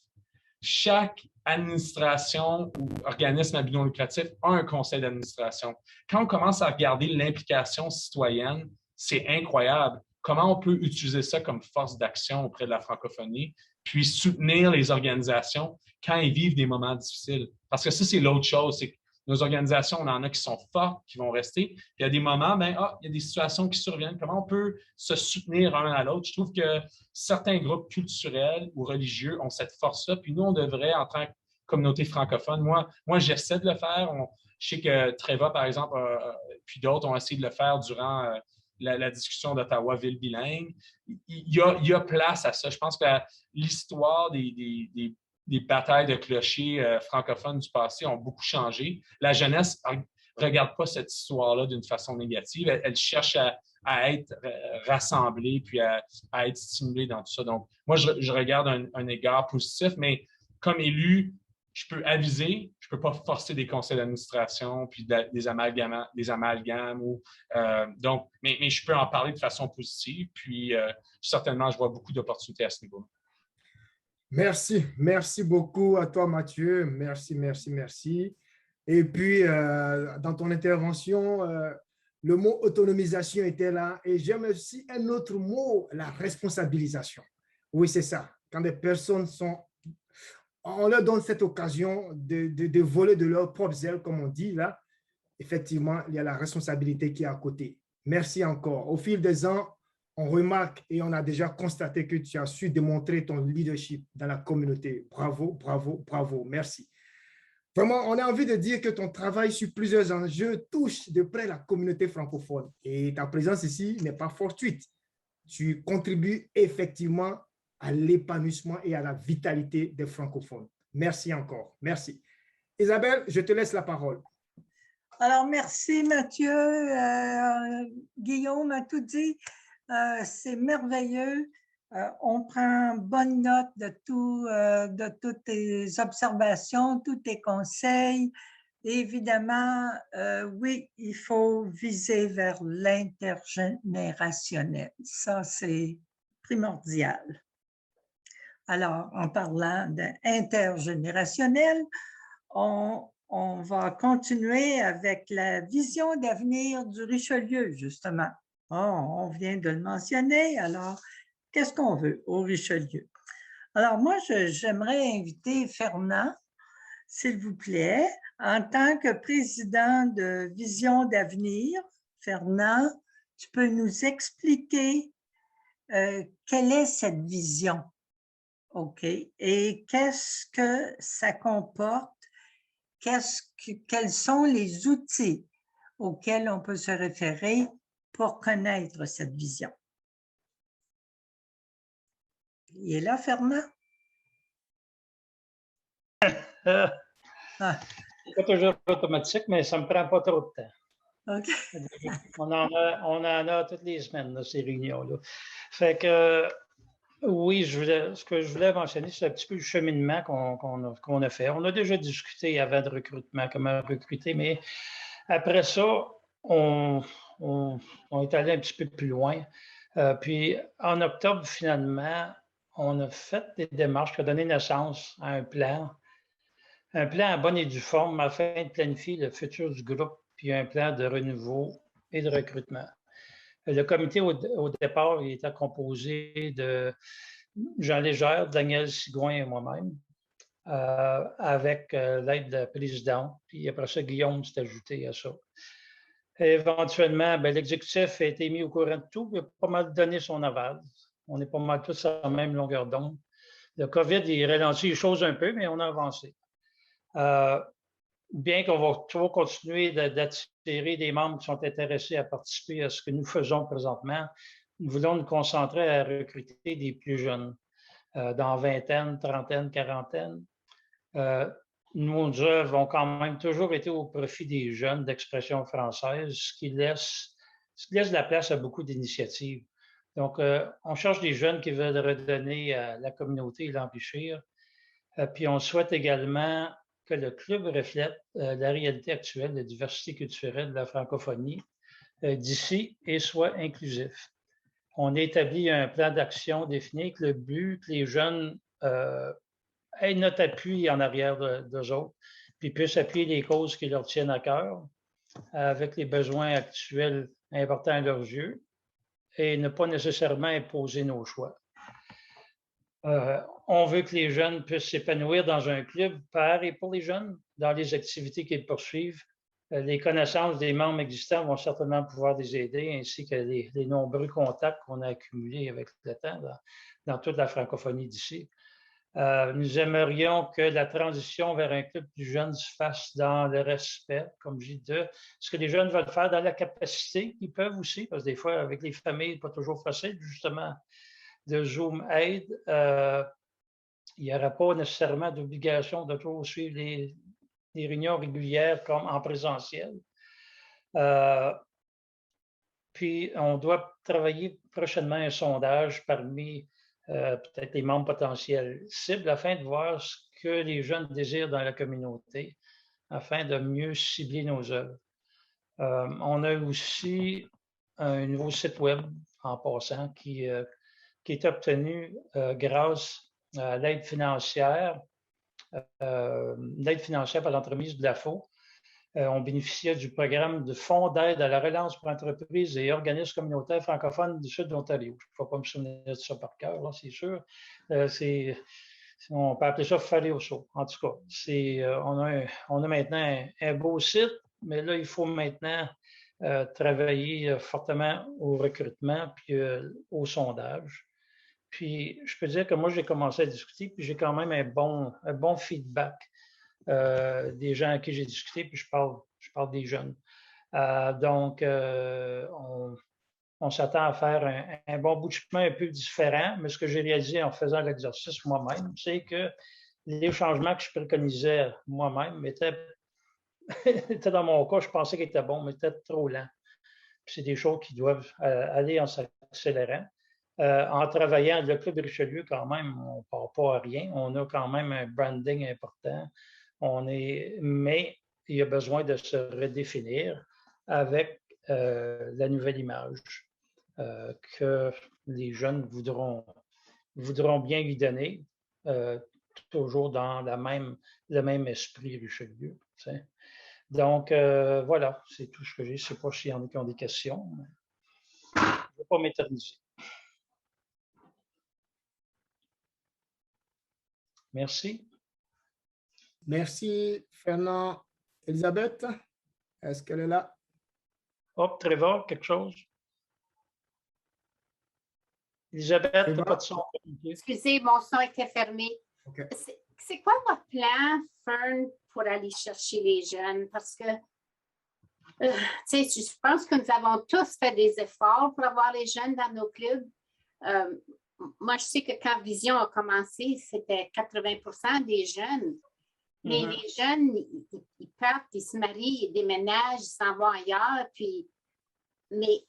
Chaque administration ou organisme à but non lucratif a un conseil d'administration. Quand on commence à regarder l'implication citoyenne, c'est incroyable. Comment on peut utiliser ça comme force d'action auprès de la francophonie, puis soutenir les organisations quand ils vivent des moments difficiles. Parce que ça, c'est l'autre chose, c'est que nos organisations, on en a qui sont fortes, qui vont rester. Puis il y a des moments, il y a des situations qui surviennent. Comment on peut se soutenir un à l'autre? Je trouve que certains groupes culturels ou religieux ont cette force-là. Puis nous, on devrait, en tant que communauté francophone, moi j'essaie de le faire. Je sais que Tréva, par exemple, puis d'autres ont essayé de le faire durant la discussion d'Ottawa ville bilingue. Il y a place à ça. Je pense que l'histoire des batailles de clochers francophones du passé ont beaucoup changé. La jeunesse ne regarde pas cette histoire-là d'une façon négative. Elle cherche à être rassemblée puis à être stimulée dans tout ça. Donc, moi, je regarde un égard positif, mais comme élu, je peux aviser, je ne peux pas forcer des conseils d'administration puis des amalgames. Donc, mais je peux en parler de façon positive. Puis, certainement, je vois beaucoup d'opportunités à ce niveau-là. Merci beaucoup à toi, Mathieu. Merci. Et puis, dans ton intervention, le mot autonomisation était là. Et j'aime aussi un autre mot, la responsabilisation. Oui, c'est ça. Quand des personnes on leur donne cette occasion de voler de leurs propres ailes, comme on dit là, effectivement, il y a la responsabilité qui est à côté. Merci encore. Au fil des ans, on remarque et on a déjà constaté que tu as su démontrer ton leadership dans la communauté. Bravo. Merci. Vraiment, on a envie de dire que ton travail sur plusieurs enjeux touche de près la communauté francophone. Et ta présence ici n'est pas fortuite. Tu contribues effectivement à l'épanouissement et à la vitalité des francophones. Merci encore. Merci. Isabelle, je te laisse la parole. Alors, merci Mathieu. Guillaume a tout dit. C'est merveilleux. On prend bonne note de toutes tes observations, tous tes conseils. Et évidemment, oui, il faut viser vers l'intergénérationnel. Ça, c'est primordial. Alors, en parlant d'intergénérationnel, on va continuer avec la vision d'avenir du Richelieu, justement. On vient de le mentionner, alors, qu'est-ce qu'on veut au Richelieu? Alors, moi, j'aimerais inviter Fernand, s'il vous plaît, en tant que président de Vision d'avenir. Fernand, tu peux nous expliquer quelle est cette vision? OK. Et qu'est-ce que ça comporte? Quels sont les outils auxquels on peut se référer pour connaître cette vision? Il est là, Fernand? C'est pas toujours automatique, mais ça ne me prend pas trop de temps. OK. On en a toutes les semaines, là, ces réunions-là. Fait que, oui, ce que je voulais mentionner, c'est un petit peu le cheminement qu'on a fait. On a déjà discuté avant de recrutement, comment recruter, mais après ça, on est allé un petit peu plus loin. Puis, en octobre, finalement, on a fait des démarches qui ont donné naissance à un plan en bonne et due forme afin de planifier le futur du groupe, puis un plan de renouveau et de recrutement. Le comité, au départ, il était composé de Jean Légère, Daniel Sigouin et moi-même, avec l'aide de la présidente. Puis après ça, Guillaume s'est ajouté à ça. Éventuellement, l'exécutif a été mis au courant de tout, il a pas mal donné son aval. On est pas mal tous à la même longueur d'onde. Le COVID, il ralentit les choses un peu, mais on a avancé. Bien qu'on va toujours continuer d'attirer des membres qui sont intéressés à participer à ce que nous faisons présentement, nous voulons nous concentrer à recruter des plus jeunes, dans vingtaine, trentaine, quarantaine. Nos œuvres ont quand même toujours été au profit des jeunes d'expression française, ce qui laisse de la place à beaucoup d'initiatives. Donc, on cherche des jeunes qui veulent redonner à la communauté et l'enrichir. Puis, on souhaite également que le club reflète la réalité actuelle de diversité culturelle de la francophonie d'ici et soit inclusif. On a établi un plan d'action défini avec le but que les jeunes aient notre appui en arrière d'eux autres, puis puissent appuyer les causes qui leur tiennent à cœur avec les besoins actuels importants à leurs yeux et ne pas nécessairement imposer nos choix. On veut que les jeunes puissent s'épanouir dans un club par et pour les jeunes, dans les activités qu'ils poursuivent. Les connaissances des membres existants vont certainement pouvoir les aider, ainsi que les nombreux contacts qu'on a accumulés avec le temps dans toute la francophonie d'ici. Nous aimerions que la transition vers un club plus jeune se fasse dans le respect, comme je dis, de ce que les jeunes veulent faire, dans la capacité qu'ils peuvent aussi, parce que des fois, avec les familles, pas toujours facile, justement, de Zoom aide. Il n'y aura pas nécessairement d'obligation de toujours suivre les réunions régulières comme en présentiel. Puis, on doit travailler prochainement un sondage parmi peut-être les membres potentiels cibles afin de voir ce que les jeunes désirent dans la communauté, afin de mieux cibler nos œuvres. On a aussi un nouveau site web, en passant, qui est obtenu grâce à l'aide financière par l'entremise de la FO. On bénéficiait du programme de Fonds d'aide à la relance pour entreprises et organismes communautaires francophones du sud de l'Ontario. Je ne peux pas me souvenir de ça par cœur, c'est sûr. On peut appeler ça FAREOSO. En tout cas, on a maintenant un beau site, mais là, il faut maintenant travailler fortement au recrutement puis au sondage. Puis, je peux dire que moi, j'ai commencé à discuter, puis j'ai quand même un bon feedback des gens à qui j'ai discuté, puis je parle des jeunes. Donc, on s'attend à faire un bon bout de chemin un peu différent, mais ce que j'ai réalisé en faisant l'exercice moi-même, c'est que les changements que je préconisais moi-même étaient dans mon cas, je pensais qu'ils étaient bons, mais étaient trop lents. Puis c'est des choses qui doivent aller en s'accélérant. En travaillant le Club Richelieu, quand même, on ne part pas à rien. On a quand même un branding important. Mais il y a besoin de se redéfinir avec la nouvelle image que les jeunes voudront bien lui donner, toujours dans le même esprit Richelieu. Tu sais. Donc, voilà, c'est tout ce que j'ai. Je ne sais pas s'il y en a qui ont des questions. Je ne vais pas m'éterniser. Merci. Merci, Fernand. Elisabeth, est-ce qu'elle est là? Hop, Trevor, quelque chose? Elisabeth, tu n'as pas de son. Excusez, mon son était fermé. Okay. C'est quoi votre plan, Fern, pour aller chercher les jeunes? Parce que, je pense que nous avons tous fait des efforts pour avoir les jeunes dans nos clubs. Moi, je sais que quand Vision a commencé, c'était 80% des jeunes. Mais les jeunes, ils partent, ils se marient, ils déménagent, ils s'en vont ailleurs. Mais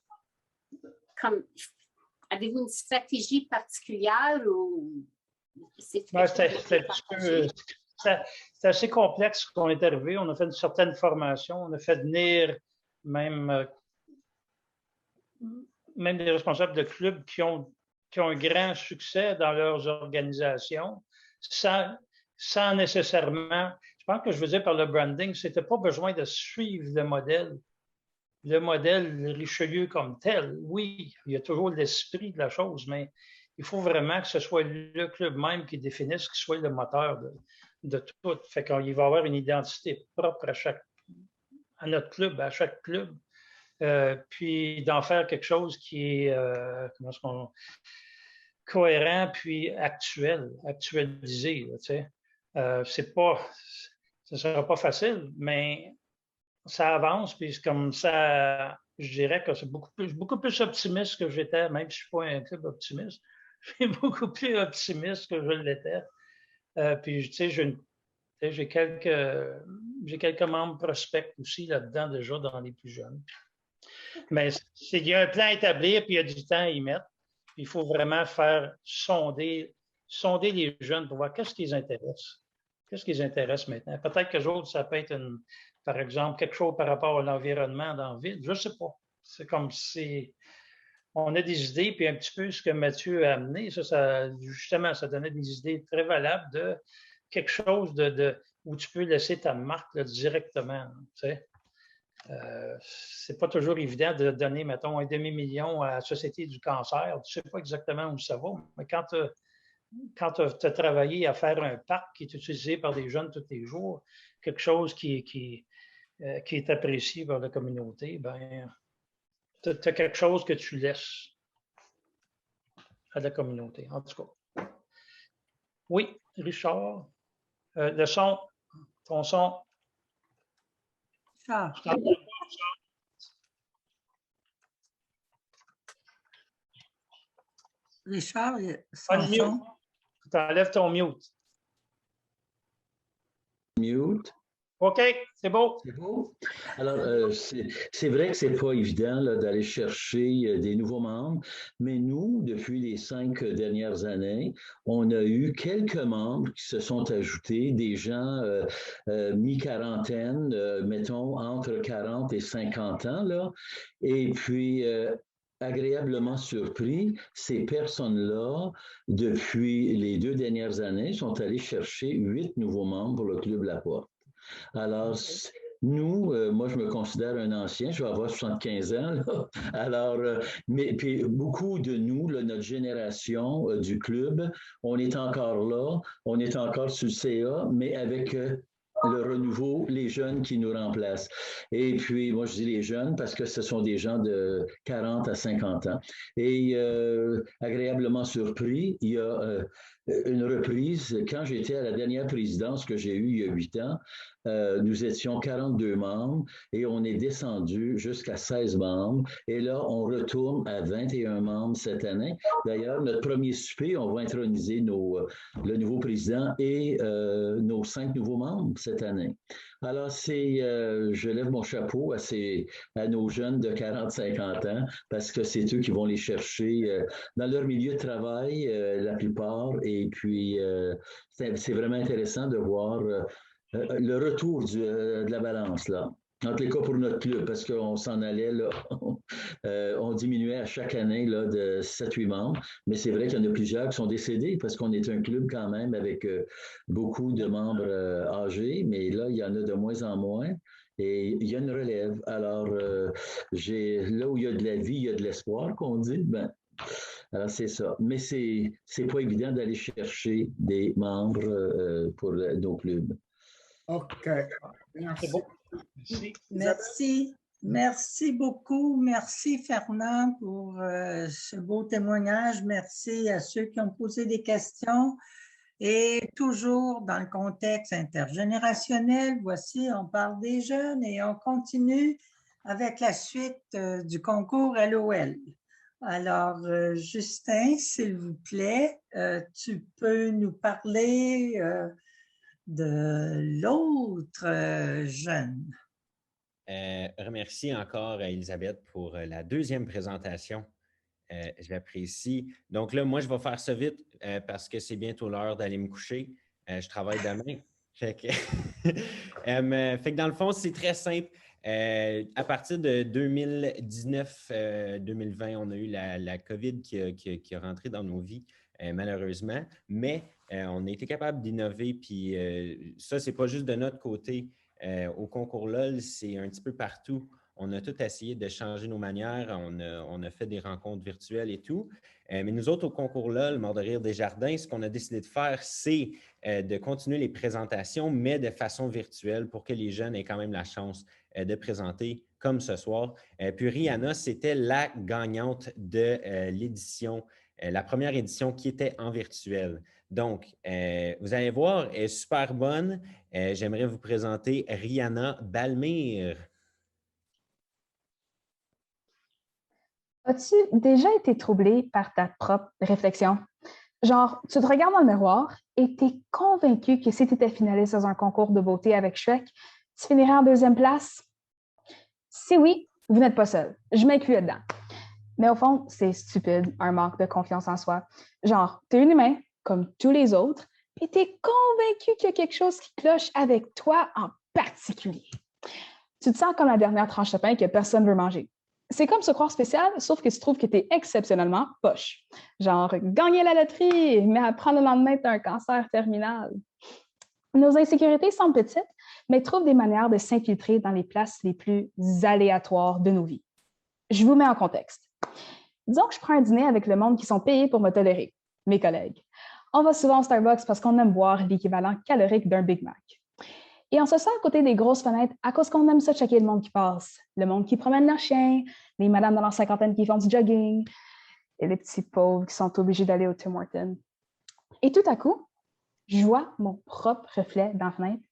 avez-vous une stratégie particulière ou c'est assez complexe qu'on est arrivé. On a fait une certaine formation. On a fait venir même des responsables de clubs qui ont un grand succès dans leurs organisations sans nécessairement, je pense que je veux dire par le branding, c'était pas besoin de suivre le modèle Richelieu comme tel. Oui, il y a toujours l'esprit de la chose, mais il faut vraiment que ce soit le club même qui définisse, qui soit le moteur de tout. Fait qu'il va y avoir une identité propre à notre club, à chaque club. Puis d'en faire quelque chose qui est cohérent puis actualisé. Tu sais. Ce ne sera pas facile, mais ça avance. Puis comme ça, je dirais que c'est beaucoup plus optimiste que j'étais, même si je ne suis pas un club optimiste. Je suis beaucoup plus optimiste que je l'étais. Puis tu sais, j'ai quelques membres prospects aussi là-dedans déjà dans les plus jeunes. Mais il y a un plan à établir, puis il y a du temps à y mettre. Puis il faut vraiment faire sonder les jeunes pour voir qu'est-ce qui les intéresse. Qu'est-ce qui les intéresse maintenant? Peut-être que d'autres, ça peut être, par exemple, quelque chose par rapport à l'environnement dans la ville. Je ne sais pas. C'est comme si on a des idées, puis un petit peu ce que Mathieu a amené, justement, ça donnait des idées très valables de quelque chose où tu peux laisser ta marque là, directement. Tu sais. C'est pas toujours évident de donner, mettons, 1,5 million à la Société du cancer. Tu ne sais pas exactement où ça va, mais quand tu as travaillé à faire un parc qui est utilisé par des jeunes tous les jours, quelque chose qui est apprécié par la communauté, ben, tu as quelque chose que tu laisses à la communauté, en tout cas. Oui, Richard. Le son, ton son. Richard. Richard, son son. Tu enlèves ton mute. Mute. OK, c'est beau. C'est beau. Alors, c'est vrai que c'est pas évident d'aller chercher des nouveaux membres, mais nous, depuis les 5 dernières années, on a eu quelques membres qui se sont ajoutés, des gens mi-quarantaine, mettons entre 40 et 50 ans, là, et puis agréablement surpris, ces personnes-là, depuis les 2 dernières années, sont allées chercher 8 nouveaux membres pour le Club La Porte. Alors, nous, moi, je me considère un ancien, je vais avoir 75 ans, là. Alors, mais puis beaucoup de nous, là, notre génération du club, on est encore là, on est encore sur le CA, mais avec le renouveau, les jeunes qui nous remplacent. Et puis, moi, je dis les jeunes parce que ce sont des gens de 40 à 50 ans. Et agréablement surpris, il y a une reprise. Quand j'étais à la dernière présidence que j'ai eue il y a 8 ans, nous étions 42 membres et on est descendu jusqu'à 16 membres. Et là, on retourne à 21 membres cette année. D'ailleurs, notre premier souper, on va introniser le nouveau président et nos 5 nouveaux membres cette année. Alors, je lève mon chapeau à nos jeunes de 40-50 ans parce que c'est eux qui vont les chercher dans leur milieu de travail, la plupart. Et puis, c'est vraiment intéressant de voir le retour de la balance, là. En tout cas pour notre club, parce qu'on s'en allait, là, on diminuait à chaque année là, de 7-8 membres, mais c'est vrai qu'il y en a plusieurs qui sont décédés parce qu'on est un club quand même avec beaucoup de membres âgés, mais là, il y en a de moins en moins. Et il y a une relève. Alors, là où il y a de la vie, il y a de l'espoir, qu'on dit. Ben, alors, c'est ça. Mais c'est pas évident d'aller chercher des membres pour nos clubs. OK. Merci. Merci. Merci beaucoup. Merci, Fernand, pour ce beau témoignage. Merci à ceux qui ont posé des questions. Et toujours dans le contexte intergénérationnel, voici, on parle des jeunes et on continue avec la suite du concours LOL. Alors, Justin, s'il vous plaît, tu peux nous parler de l'autre jeune. Remercie encore Elisabeth pour la deuxième présentation. Je l'apprécie. Donc là, moi, je vais faire ça vite parce que c'est bientôt l'heure d'aller me coucher. Je travaille demain. Fait que dans le fond, c'est très simple. À partir de 2019-2020, on a eu la COVID qui a rentré dans nos vies, malheureusement. Mais on a été capable d'innover. Puis ça, c'est pas juste de notre côté. Au concours LOL, c'est un petit peu partout. On a tout essayé de changer nos manières. On a fait des rencontres virtuelles et tout. Mais nous autres, au concours LOL, Mort de rire Desjardins, ce qu'on a décidé de faire, c'est de continuer les présentations, mais de façon virtuelle pour que les jeunes aient quand même la chance de présenter comme ce soir. Puis Rihanna, c'était la gagnante de l'édition, la première édition qui était en virtuel. Donc, vous allez voir, elle est super bonne. J'aimerais vous présenter Rihanna Balmire. As-tu déjà été troublé par ta propre réflexion? Genre, tu te regardes dans le miroir et tu es convaincu que si tu étais finaliste dans un concours de beauté avec Shrek, tu finirais en 2e place? Si oui, vous n'êtes pas seul. Je m'inclus là-dedans. Mais au fond, c'est stupide, un manque de confiance en soi. Genre, tu es un humain, comme tous les autres, et tu es convaincu qu'il y a quelque chose qui cloche avec toi en particulier. Tu te sens comme la dernière tranche de pain que personne ne veut manger. C'est comme se croire spécial, sauf que tu trouves que tu es exceptionnellement poche. Genre, gagner la loterie, mais apprendre le lendemain, tu as un cancer terminal. Nos insécurités sont petites, mais trouvent des manières de s'infiltrer dans les places les plus aléatoires de nos vies. Je vous mets en contexte. Disons que je prends un dîner avec le monde qui sont payés pour me tolérer, mes collègues. On va souvent au Starbucks parce qu'on aime boire l'équivalent calorique d'un Big Mac. Et on se sent à côté des grosses fenêtres à cause qu'on aime ça checker le monde qui passe, le monde qui promène leurs chiens, les madames dans leur cinquantaine qui font du jogging, et les petits pauvres qui sont obligés d'aller au Tim Hortons. Et tout à coup, je vois mon propre reflet dans la fenêtre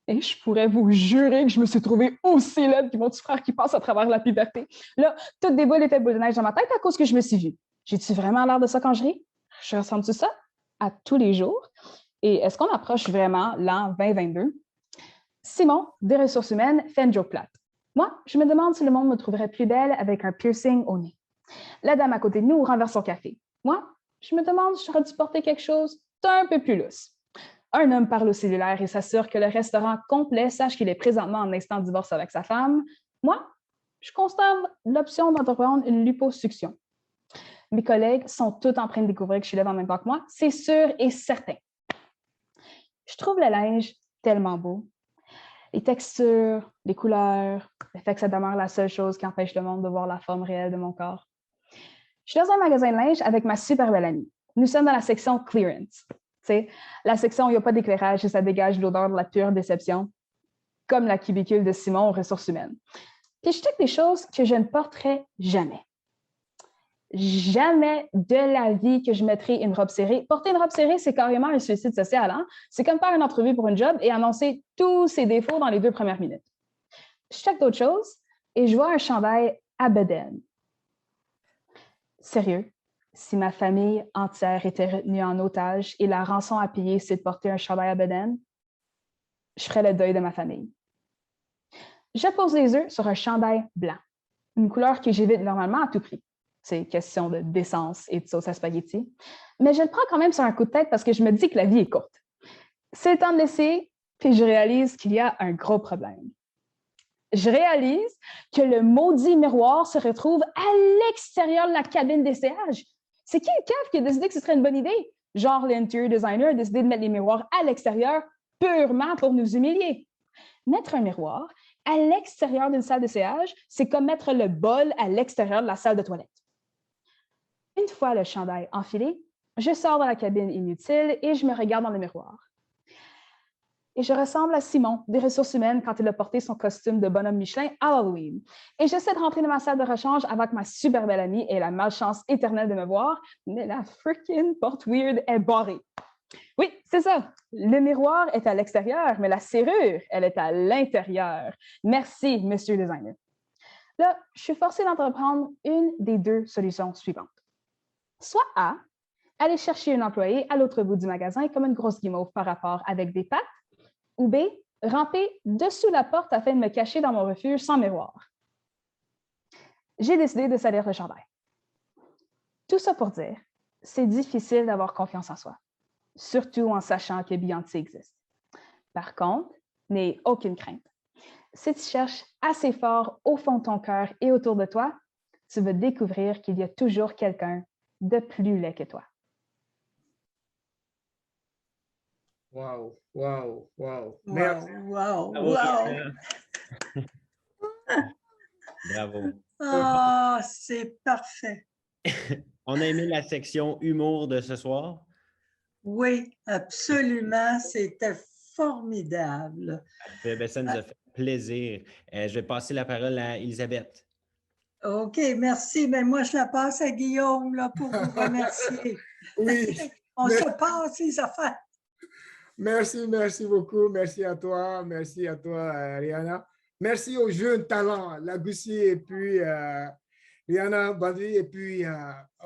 et je pourrais vous jurer que je me suis trouvée aussi laide que mon petit frère qui passe à travers la puberté. Là, tout déboule l'effet boule de neige dans ma tête à cause que je me suis vue. J'ai-tu vraiment l'air de ça quand je ris? Je ressens-tu ça à tous les jours? Et est-ce qu'on approche vraiment l'an 2022? Simon, des ressources humaines, fait une joke plate. Moi, je me demande si le monde me trouverait plus belle avec un piercing au nez. La dame à côté de nous renverse son café. Moi, je me demande si j'aurais dû porter quelque chose d'un peu plus lousse. Un homme parle au cellulaire et s'assure que le restaurant complet sache qu'il est présentement en instant divorce avec sa femme. Moi, je conserve l'option d'entreprendre une liposuction. Mes collègues sont tous en train de découvrir que je suis lève en même temps que moi, c'est sûr et certain. Je trouve le linge tellement beau. Les textures, les couleurs, le fait que ça demeure la seule chose qui empêche le monde de voir la forme réelle de mon corps. Je suis dans un magasin de linge avec ma super belle amie. Nous sommes dans la section clearance. T'sais, la section où il n'y a pas d'éclairage et ça dégage l'odeur de la pure déception, comme la cubicule de Simon aux ressources humaines. Puis je check des choses que je ne porterai jamais. Jamais de la vie que je mettrai une robe serrée. Porter une robe serrée, c'est carrément un suicide social. Hein? C'est comme faire une entrevue pour une job et annoncer tous ses défauts dans les 2 premières minutes. Je check d'autres choses et je vois un chandail à bedaine. Sérieux, si ma famille entière était retenue en otage et la rançon à payer, c'est de porter un chandail à bedaine, je ferais le deuil de ma famille. Je pose les œufs sur un chandail blanc, une couleur que j'évite normalement à tout prix. C'est question de décence et de sauce à spaghetti. Mais je le prends quand même sur un coup de tête parce que je me dis que la vie est courte. C'est le temps de laisser, puis je réalise qu'il y a un gros problème. Je réalise que le maudit miroir se retrouve à l'extérieur de la cabine d'essayage. C'est qui le cave qui a décidé que ce serait une bonne idée? Genre l'interior designer a décidé de mettre les miroirs à l'extérieur purement pour nous humilier. Mettre un miroir à l'extérieur d'une salle d'essayage, c'est comme mettre le bol à l'extérieur de la salle de toilette. Une fois le chandail enfilé, je sors de la cabine inutile et je me regarde dans le miroir. Et je ressemble à Simon, des ressources humaines, quand il a porté son costume de bonhomme Michelin à Halloween. Et j'essaie de rentrer dans ma salle de rechange avec ma super belle amie et la malchance éternelle de me voir, mais la freaking porte weird est barrée. Oui, c'est ça. Le miroir est à l'extérieur, mais la serrure, elle est à l'intérieur. Merci, monsieur le designer. Là, je suis forcée d'entreprendre une des 2 solutions suivantes. Soit A, aller chercher un employé à l'autre bout du magasin comme une grosse guimauve par rapport avec des pattes, ou B, ramper dessous la porte afin de me cacher dans mon refuge sans miroir. J'ai décidé de salir le chandail. Tout ça pour dire, c'est difficile d'avoir confiance en soi, surtout en sachant que Beyoncé existe. Par contre, n'aie aucune crainte. Si tu cherches assez fort au fond de ton cœur et autour de toi, tu vas découvrir qu'il y a toujours quelqu'un de plus laid que toi. Wow, wow, wow. Merci. Wow, wow. Bravo. Ah, c'est parfait. On a aimé la section humour de ce soir. Oui, absolument. C'était formidable. Ben, ça nous a fait plaisir. Je vais passer la parole à Elisabeth. OK, merci. Mais moi, je la passe à Guillaume là, pour vous remercier. Oui. On se passe les affaires. Merci beaucoup. Merci à toi, Rihanna. Merci aux jeunes talents, Lagoussi et puis Rihanna Badri. Et puis,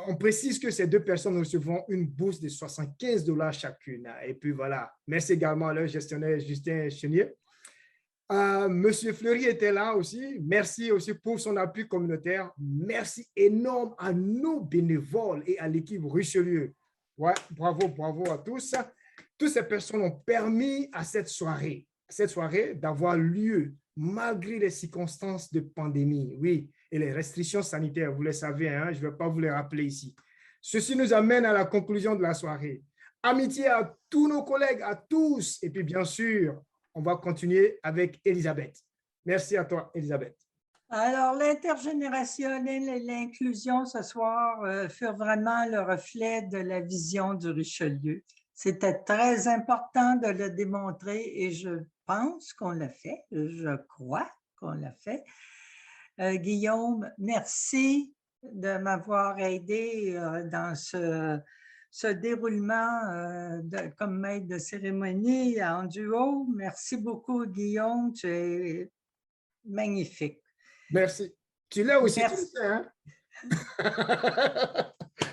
on précise que ces 2 personnes recevront une bourse de 75 $ chacune. Et puis voilà. Merci également à leur gestionnaire Justin Chenier. Monsieur Fleury était là aussi. Merci aussi pour son appui communautaire. Merci énorme à nos bénévoles et à l'équipe Richelieu. Ouais, bravo à tous. Toutes ces personnes ont permis à cette soirée d'avoir lieu malgré les circonstances de pandémie, oui, et les restrictions sanitaires, vous le savez, hein, je ne vais pas vous les rappeler ici. Ceci nous amène à la conclusion de la soirée. Amitié à tous nos collègues, à tous, et puis bien sûr, on va continuer avec Elisabeth. Merci à toi, Elisabeth. Alors, l'intergénérationnel et l'inclusion ce soir furent vraiment le reflet de la vision du Richelieu. C'était très important de le démontrer et je pense qu'on l'a fait. Je crois qu'on l'a fait. Guillaume, merci de m'avoir aidé dans ce déroulement comme maître de cérémonie en duo. Merci beaucoup, Guillaume. Tu es magnifique. Merci. Tu l'as aussi, tu Merci. le sais, hein?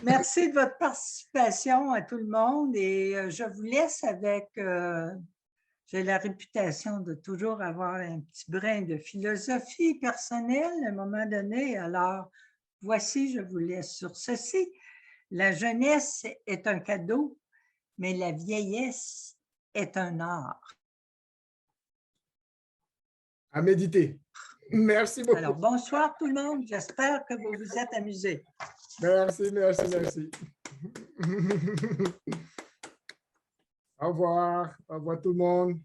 Merci de votre participation à tout le monde et je vous laisse avec, j'ai la réputation de toujours avoir un petit brin de philosophie personnelle à un moment donné. Alors, voici, je vous laisse sur ceci. La jeunesse est un cadeau, mais la vieillesse est un art. À méditer. Merci beaucoup. Alors, bonsoir tout le monde. J'espère que vous vous êtes amusés. Merci, merci, merci. Au revoir tout le monde.